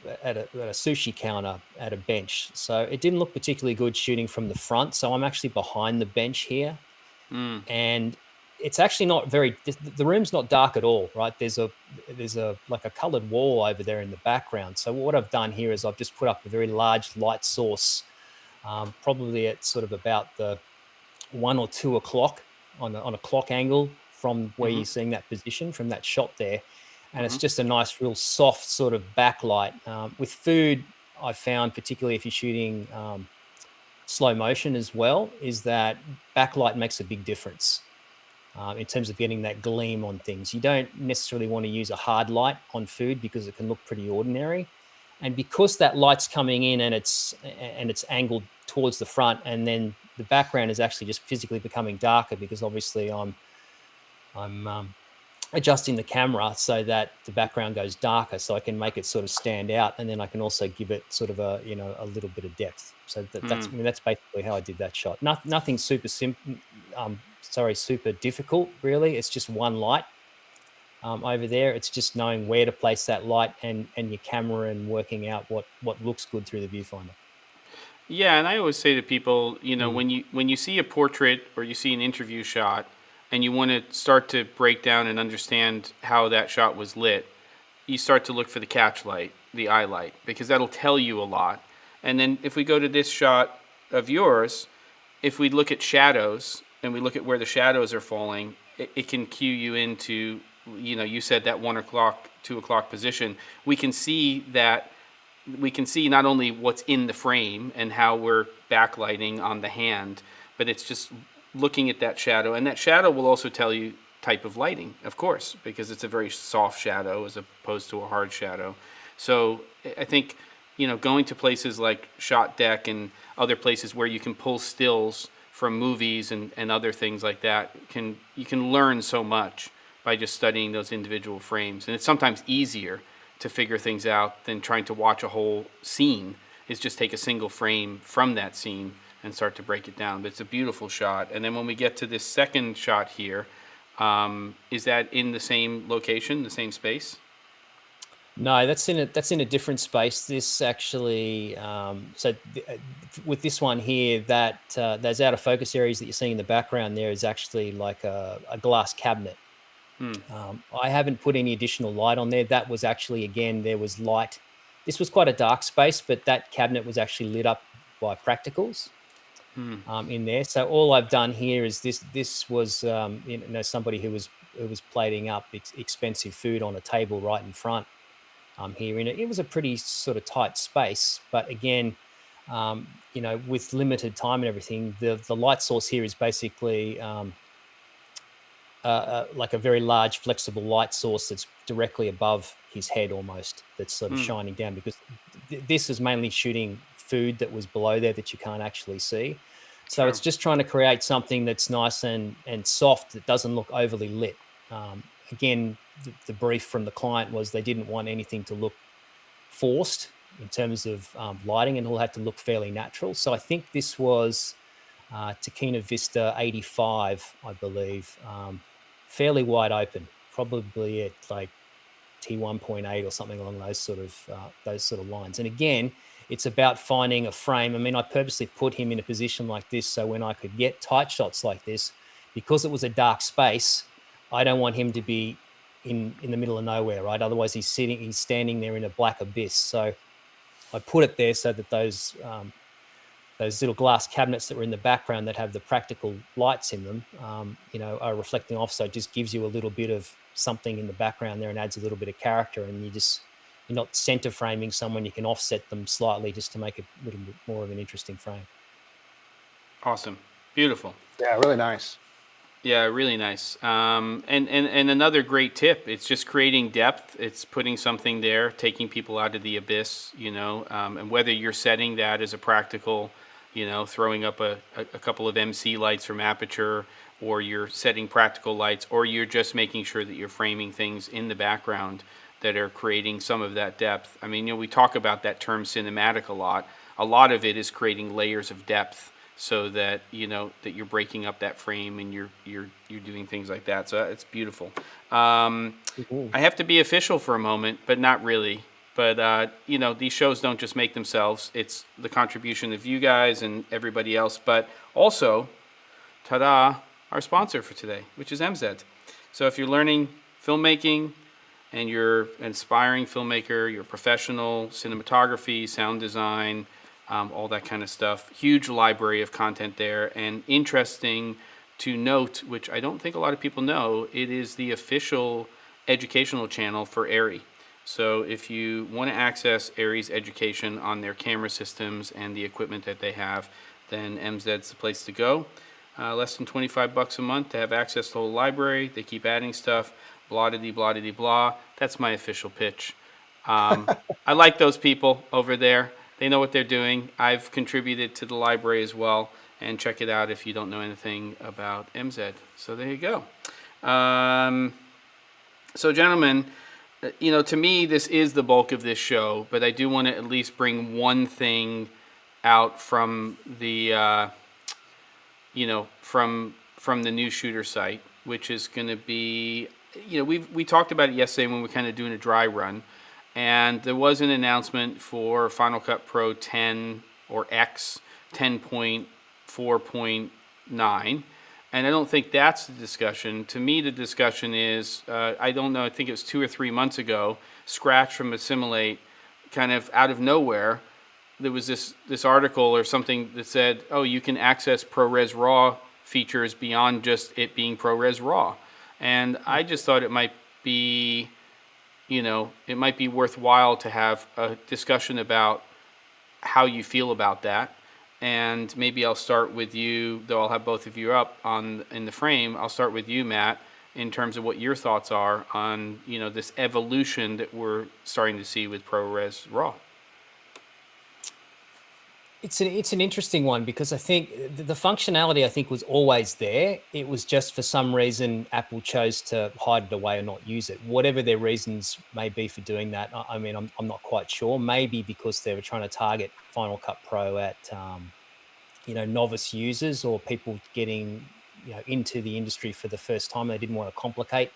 sushi counter at a bench. So it didn't look particularly good shooting from the front. So I'm actually behind the bench here. And it's actually not the room's not dark at all, right? There's a like a colored wall over there in the background. So what I've done here is I've just put up a very large light source, probably at sort of about the 1 or 2 o'clock on a clock angle from where you're seeing that position from that shot there. And it's just a nice, real soft sort of backlight. With food, I found, particularly if you're shooting slow motion as well, is that backlight makes a big difference in terms of getting that gleam on things. You don't necessarily want to use a hard light on food because it can look pretty ordinary. And because that light's coming in and it's angled towards the front, and then the background is actually just physically becoming darker, because obviously I'm adjusting the camera so that the background goes darker, so I can make it sort of stand out, and then I can also give it sort of a little bit of depth. So that's basically how I did that shot. Nothing super super difficult, really. It's just one light over there. It's just knowing where to place that light and your camera and working out what looks good through the viewfinder. Yeah, and I always say to people, when you see a portrait or you see an interview shot, and you want to start to break down and understand how that shot was lit, you start to look for the catch light, the eye light, because that'll tell you a lot. And then if we go to this shot of yours, if we look at shadows and we look at where the shadows are falling, it can cue you into, you said that 1 o'clock, 2 o'clock position. We can see not only what's in the frame and how we're backlighting on the hand, but it's just looking at that shadow. And that shadow will also tell you type of lighting, of course, because it's a very soft shadow as opposed to a hard shadow. So I think, going to places like Shot Deck and other places where you can pull stills from movies and other things like that, you can learn so much by just studying those individual frames. And it's sometimes easier to figure things out than trying to watch a whole scene. Is just take a single frame from that scene and start to break it down. But it's a beautiful shot. And then when we get to this second shot here, is that in the same location, the same space? No, that's in a different space. This actually, with this one here, that those out of focus areas that you're seeing in the background there is actually like a glass cabinet. I haven't put any additional light on there. That was actually, again, there was light. This was quite a dark space, but that cabinet was actually lit up by practicals in there. So all I've done here is this was somebody who was plating up expensive food on a table right in front here. And it was a pretty sort of tight space, but again, with limited time and everything, the light source here is basically like a very large flexible light source that's directly above his head almost, that's sort of shining down, because this is mainly shooting food that was below there that you can't actually see. So It's just trying to create something that's nice and soft, that doesn't look overly lit. Again, the brief from the client was they didn't want anything to look forced in terms of lighting, and it all had to look fairly natural. So I think this was Takina Vista 85, I believe, fairly wide open, probably at like T1.8 or something along those sort of lines. And again, it's about finding a frame. I mean, I purposely put him in a position like this so when I could get tight shots like this, because it was a dark space, I don't want him to be in the middle of nowhere, right? Otherwise, he's standing there in a black abyss. So I put it there so that those little glass cabinets that were in the background that have the practical lights in them, are reflecting off. So it just gives you a little bit of something in the background there and adds a little bit of character. And you're not center framing someone. You can offset them slightly just to make it a little bit more of an interesting frame. Awesome. Beautiful. Yeah, really nice. Yeah, really nice. And another great tip, it's just creating depth. It's putting something there, taking people out of the abyss, and whether you're setting that as a practical, throwing up a couple of MC lights from Aperture, or you're setting practical lights, or you're just making sure that you're framing things in the background that are creating some of that depth. I mean, we talk about that term cinematic a lot. A lot of it is creating layers of depth, so that that you're breaking up that frame and you're doing things like that. So it's beautiful. I have to be official for a moment, but not really. But these shows don't just make themselves. It's the contribution of you guys and everybody else, but also, ta-da, our sponsor for today, which is MZ. So if you're learning filmmaking and you're an aspiring filmmaker, you're a professional, cinematography, sound design, all that kind of stuff. Huge library of content there. And interesting to note, which I don't think a lot of people know, it is the official educational channel for ARRI. So if you want to access ARRI's education on their camera systems and the equipment that they have, then MZ's the place to go. Less than $25 a month to have access to the whole library. They keep adding stuff, blah-de-dee-blah-de-dee-blah. That's my official pitch. I like those people over there. They know what they're doing. I've contributed to the library as well, and check it out if you don't know anything about MZ. So there you go. So gentlemen, to me, this is the bulk of this show, but I do want to at least bring one thing out from the, from from the Newsshooter site, which is going to be, we talked about it yesterday when we were kind of doing a dry run, and there was an announcement for Final Cut Pro 10 or X 10.4.9. And I don't think that's the discussion. To me, the discussion is, I don't know, I think it was 2 or 3 months ago, Scratch from Assimilate, kind of out of nowhere, there was this article or something that said, oh, you can access ProRes RAW features beyond just it being ProRes RAW. And I just thought it might be, it might be worthwhile to have a discussion about how you feel about that. And maybe I'll start with you, though I'll have both of you up in the frame. I'll start with you, Matt, in terms of what your thoughts are on, this evolution that we're starting to see with ProRes RAW. It's an interesting one because I think the functionality was always there. It was just for some reason Apple chose to hide it away or not use it. Whatever their reasons may be for doing that, I mean, I'm not quite sure. Maybe because they were trying to target Final Cut Pro at novice users or people getting into the industry for the first time. They didn't want to complicate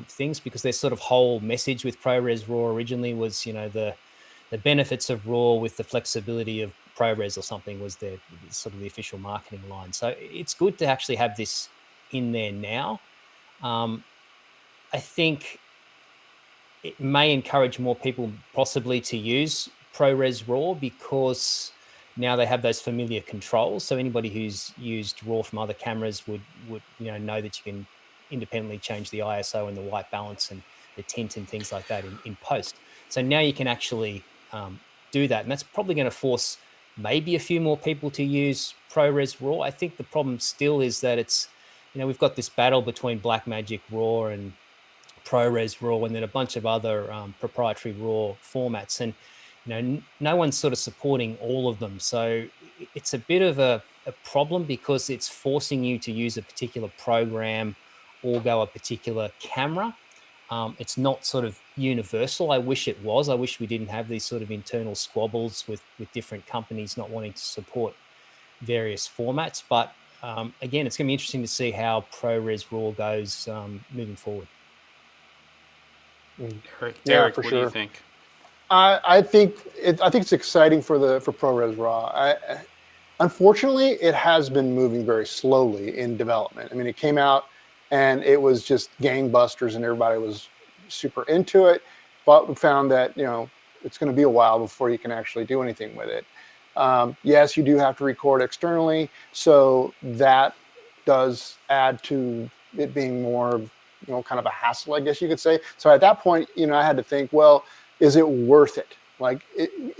things because their sort of whole message with ProRes RAW originally was the benefits of RAW with the flexibility of ProRes or something was their sort of the official marketing line. So it's good to actually have this in there now. I think it may encourage more people possibly to use ProRes RAW because now they have those familiar controls. So anybody who's used RAW from other cameras would know that you can independently change the ISO and the white balance and the tint and things like that in post. So now you can actually do that, and that's probably going to force maybe a few more people to use ProRes RAW. I think the problem still is that it's, we've got this battle between Blackmagic RAW and ProRes RAW, and then a bunch of other proprietary RAW formats, and no one's sort of supporting all of them. So it's a bit of a problem because it's forcing you to use a particular program or go a particular camera. It's not sort of universal. I wish it was. I wish we didn't have these sort of internal squabbles with different companies not wanting to support various formats. But again, it's going to be interesting to see how ProRes RAW goes moving forward. Erik, for what sure. do you think? I think it's exciting for ProRes RAW. Unfortunately, it has been moving very slowly in development. I mean, it came out and it was just gangbusters and everybody was super into it, but we found that it's going to be a while before you can actually do anything with it. Yes, you do have to record externally, so that does add to it being more kind of a hassle, I guess you could say. So at that point, I had to think, well, is it worth it? Like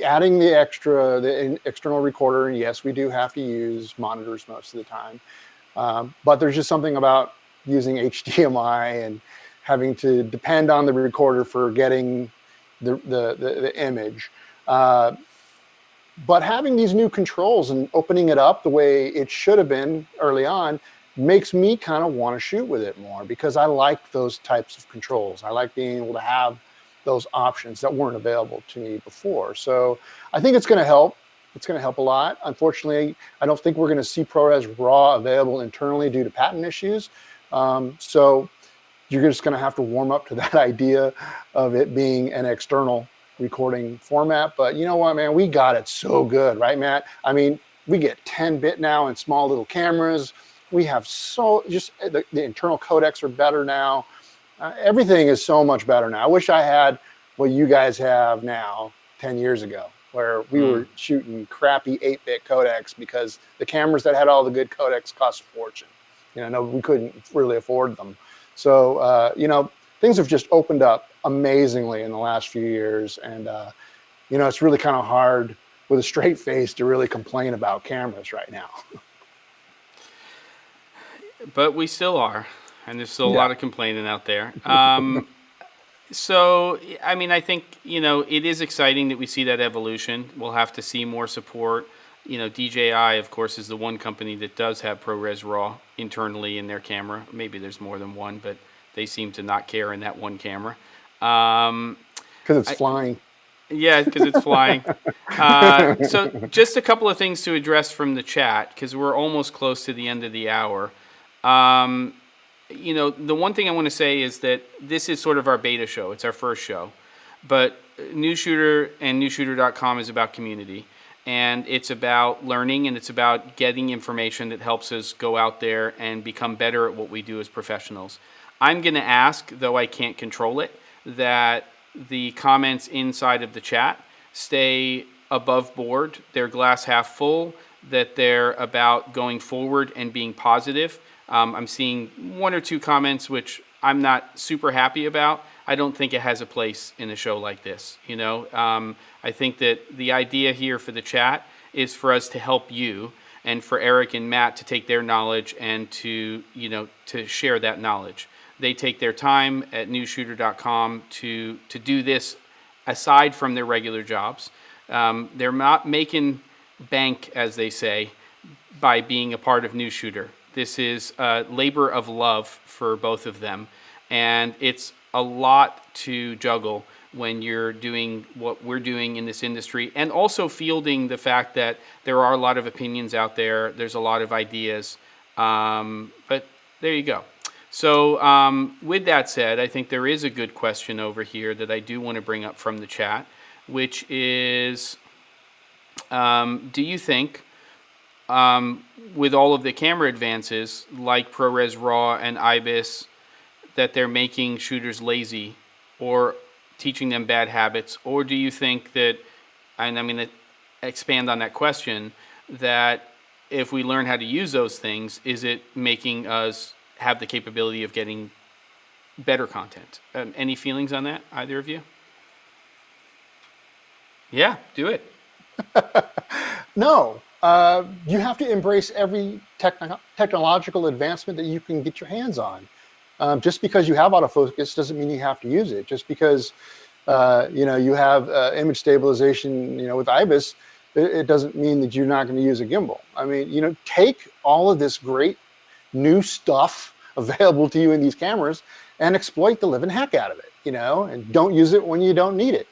adding the external recorder, and yes, we do have to use monitors most of the time. But there's just something about using HDMI and having to depend on the recorder for getting the image. But having these new controls and opening it up the way it should have been early on makes me kind of want to shoot with it more because I like those types of controls. I like being able to have those options that weren't available to me before. So I think it's going to help. It's going to help a lot. Unfortunately, I don't think we're going to see ProRes RAW available internally due to patent issues. So you're just going to have to warm up to that idea of it being an external recording format. But you know what, man, we got it so good, right, Matt? I mean, we get 10-bit now in small little cameras. We have the internal codecs are better now. Everything is so much better now. I wish I had what you guys have now 10 years ago, where we were shooting crappy 8-bit codecs because the cameras that had all the good codecs cost a fortune. We couldn't really afford them. So, things have just opened up amazingly in the last few years. And, it's really kind of hard with a straight face to really complain about cameras right now. But we still are. And there's still a lot of complaining out there. So, I mean, I think, it is exciting that we see that evolution. We'll have to see more support. DJI, of course, is the one company that does have ProRes RAW internally in their camera. Maybe there's more than one, but they seem to not care in that one camera. Because it's flying. Yeah, because it's flying. So just a couple of things to address from the chat, because we're almost close to the end of the hour. The one thing I want to say is that this is sort of our beta show. It's our first show. But Newsshooter and Newsshooter.com is about community. And it's about learning, and it's about getting information that helps us go out there and become better at what we do as professionals. I'm going to ask, though I can't control it, that the comments inside of the chat stay above board. They're glass half full, that they're about going forward and being positive. I'm seeing one or two comments which I'm not super happy about. I don't think it has a place in a show like this. I think that the idea here for the chat is for us to help you, and for Erik and Matt to take their knowledge and to share that knowledge. They take their time at newsshooter.com to do this aside from their regular jobs. They're not making bank, as they say, by being a part of Newsshooter. This is a labor of love for both of them, and it's a lot to juggle when you're doing what we're doing in this industry, and also fielding the fact that there are a lot of opinions out there. There's a lot of ideas, but there you go. So with that said, I think there is a good question over here that I do want to bring up from the chat, which is, do you think, with all of the camera advances like Prores Raw and IBIS, that they're making shooters lazy or teaching them bad habits? Or do you think that, and I'm going to expand on that question, that if we learn how to use those things, is it making us have the capability of getting better content? Any feelings on that, either of you? Yeah, do it. No. You have to embrace every technological advancement that you can get your hands on. Just because you have autofocus doesn't mean you have to use it. Just because you have image stabilization, with IBIS, it doesn't mean that you're not going to use a gimbal. I mean, take all of this great new stuff available to you in these cameras and exploit the living heck out of it, and don't use it when you don't need it.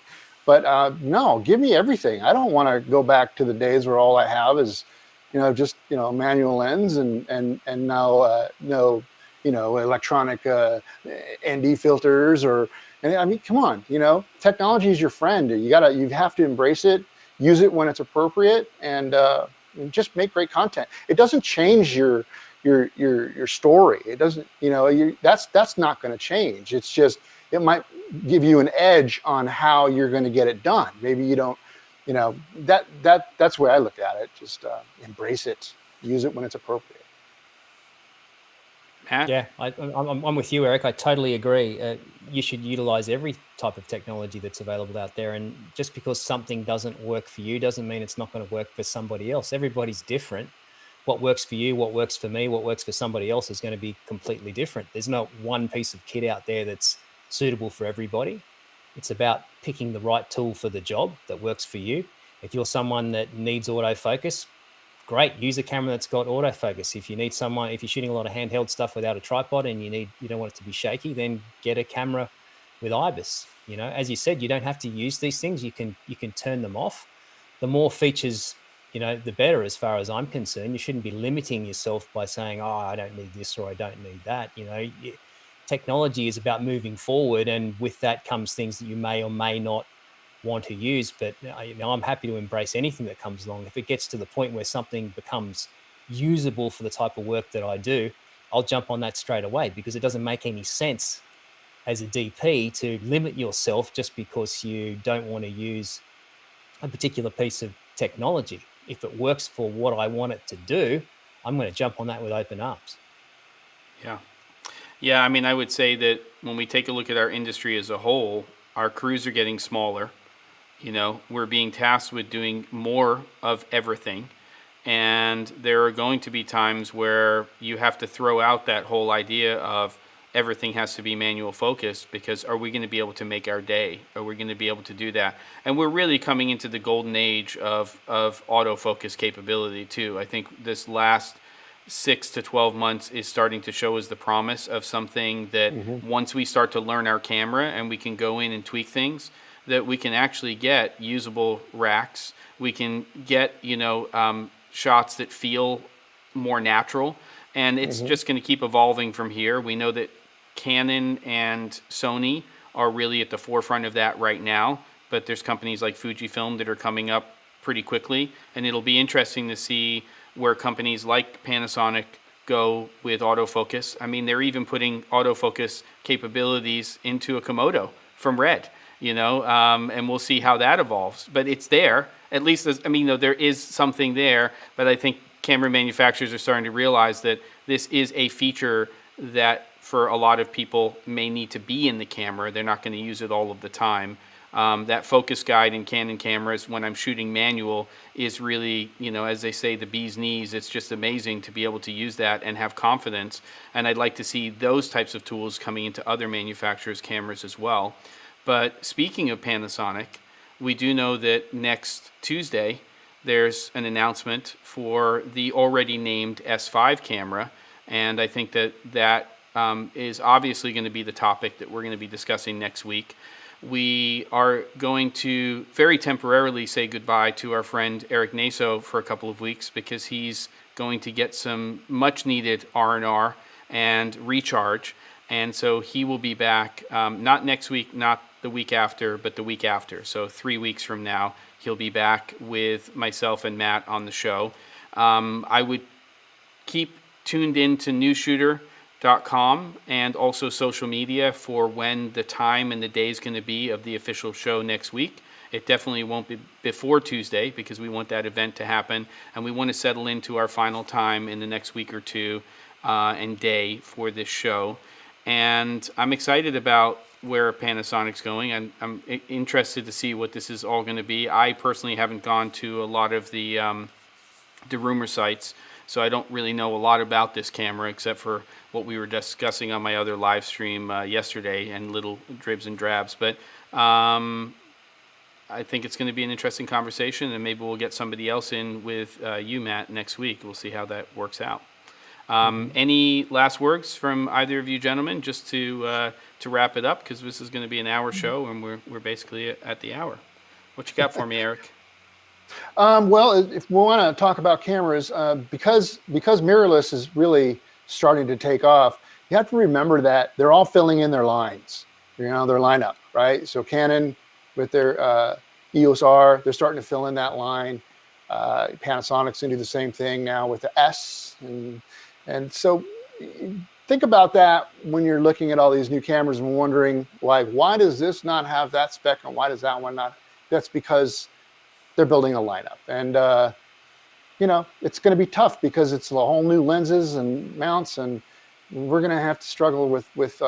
But no, give me everything. I don't want to go back to the days where all I have is, just a manual lens and now no, electronic ND filters come on, technology is your friend. You have to embrace it, use it when it's appropriate, and just make great content. It doesn't change your story. It doesn't, that's not going to change. It's just, it might give you an edge on how you're going to get it done. Maybe you don't, that's the way I look at it. Just embrace it, use it when it's appropriate. Matt? Yeah, I'm with you, Erik. I totally agree. You should utilize every type of technology that's available out there. And just because something doesn't work for you doesn't mean it's not going to work for somebody else. Everybody's different. What works for you, what works for me, what works for somebody else is going to be completely different. There's not one piece of kit out there that's suitable for everybody. It's about picking the right tool for the job that works for you. If you're someone that needs autofocus, great, use a camera that's got autofocus. If you're shooting a lot of handheld stuff without a tripod and you don't want it to be shaky, then get a camera with IBIS. As you said, you don't have to use these things. You can turn them off. The more features, the better, as far as I'm concerned. You shouldn't be limiting yourself by saying, oh, I don't need this or I don't need that. Technology is about moving forward, and with that comes things that you may or may not want to use. But I'm happy to embrace anything that comes along. If it gets to the point where something becomes usable for the type of work that I do, I'll jump on that straight away, because it doesn't make any sense as a DP to limit yourself just because you don't want to use a particular piece of technology. If it works for what I want it to do, I'm going to jump on that with open arms. Yeah, I mean, I would say that when we take a look at our industry as a whole, our crews are getting smaller. We're being tasked with doing more of everything. And there are going to be times where you have to throw out that whole idea of everything has to be manual focused, because are we going to be able to make our day? Are we going to be able to do that? And we're really coming into the golden age of autofocus capability too. I think this last 6 to 12 months is starting to show us the promise of something that once we start to learn our camera and we can go in and tweak things, that we can actually get usable racks. We can get, shots that feel more natural. and it's just going to keep evolving from here. We know that Canon and Sony are really at the forefront of that right now, but there's companies like Fujifilm that are coming up pretty quickly, and it'll be interesting to see where companies like Panasonic go with autofocus. I mean, they're even putting autofocus capabilities into a Komodo from Red, and we'll see how that evolves. But it's there, at least, there is something there, but I think camera manufacturers are starting to realize that this is a feature that for a lot of people may need to be in the camera. They're not going to use it all of the time. That focus guide in Canon cameras when I'm shooting manual is really, as they say, the bee's knees. It's just amazing to be able to use that and have confidence. And I'd like to see those types of tools coming into other manufacturers' cameras as well. But speaking of Panasonic, we do know that next Tuesday, there's an announcement for the already named S5 camera, and I think that is obviously going to be the topic that we're going to be discussing next week. We are going to very temporarily say goodbye to our friend Erik Naso for a couple of weeks because he's going to get some much-needed R&R and recharge, and so he will be back not next week, not the week after, but the week after. So 3 weeks from now, he'll be back with myself and Matt on the show. I would keep tuned in to Newsshooter.com and also social media for when the time and the day is going to be of the official show next week. It definitely won't be before Tuesday because we want that event to happen, and we want to settle into our final time in the next week or two and day for this show. And I'm excited about where Panasonic's going. I'm interested to see what this is all going to be. I personally haven't gone to a lot of the rumor sites, so I don't really know a lot about this camera except for what we were discussing on my other live stream yesterday and little dribs and drabs. But I think it's going to be an interesting conversation, and maybe we'll get somebody else in with you, Matt, next week. We'll see how that works out. Any last words from either of you gentlemen, just to wrap it up, because this is going to be an hour show, and we're basically at the hour. What you got for me, Erik? Well, if we want to talk about cameras, because mirrorless is really starting to take off, you have to remember that they're all filling in their lines, their lineup, right? So Canon with their EOS R, they're starting to fill in that line. Panasonic's going to do the same thing now with the S, and so think about that when you're looking at all these new cameras and wondering, like, why does this not have that spec and why does that one not? That's because they're building a lineup, and it's going to be tough because it's a whole new lenses and mounts, and we're going to have to struggle with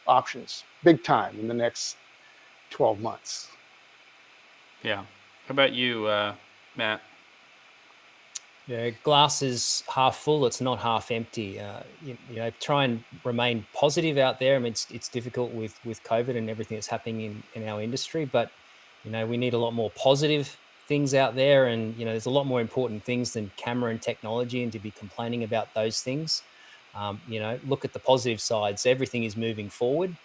options big time in the next 12 months. Yeah. How about you, Matt? Yeah, glass is half full. It's not half empty. Try and remain positive out there. I mean, it's difficult with COVID and everything that's happening in our industry, but we need a lot more positive things out there, and there's a lot more important things than camera and technology, and to be complaining about those things. Look at the positive sides. Everything is moving forward.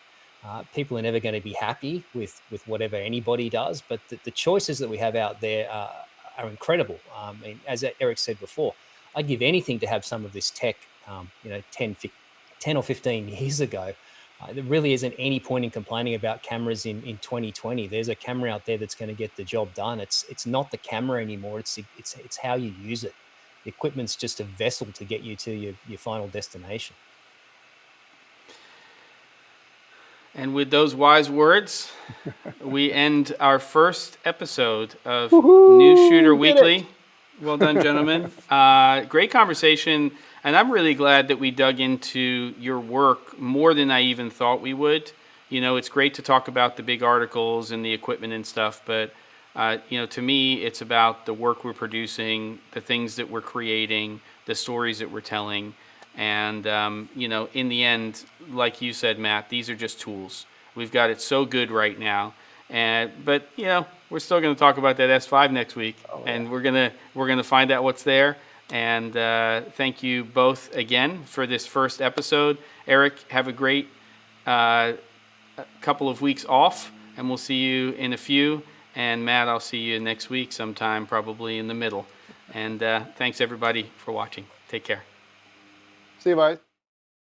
People are never going to be happy with whatever anybody does, but the choices that we have out there are incredible. I mean, as Erik said before, I'd give anything to have some of this tech, 10 or 15 years ago. There really isn't any point in complaining about cameras in 2020. There's a camera out there that's going to get the job done. It's not the camera anymore. It's how you use it. The equipment's just a vessel to get you to your final destination. And with those wise words, we end our first episode of Newsshooter Weekly. Well done, gentlemen. Great conversation, and I'm really glad that we dug into your work more than I even thought we would. It's great to talk about the big articles and the equipment and stuff, but to me, it's about the work we're producing, the things that we're creating, the stories that we're telling. And, in the end, like you said, Matt, these are just tools. We've got it so good right now. But we're still going to talk about that S5 next week. And we're gonna find out what's there. And thank you both again for this first episode. Erik, have a great couple of weeks off, and we'll see you in a few. And Matt, I'll see you next week sometime, probably in the middle. And thanks, everybody, for watching. Take care. See you, bye.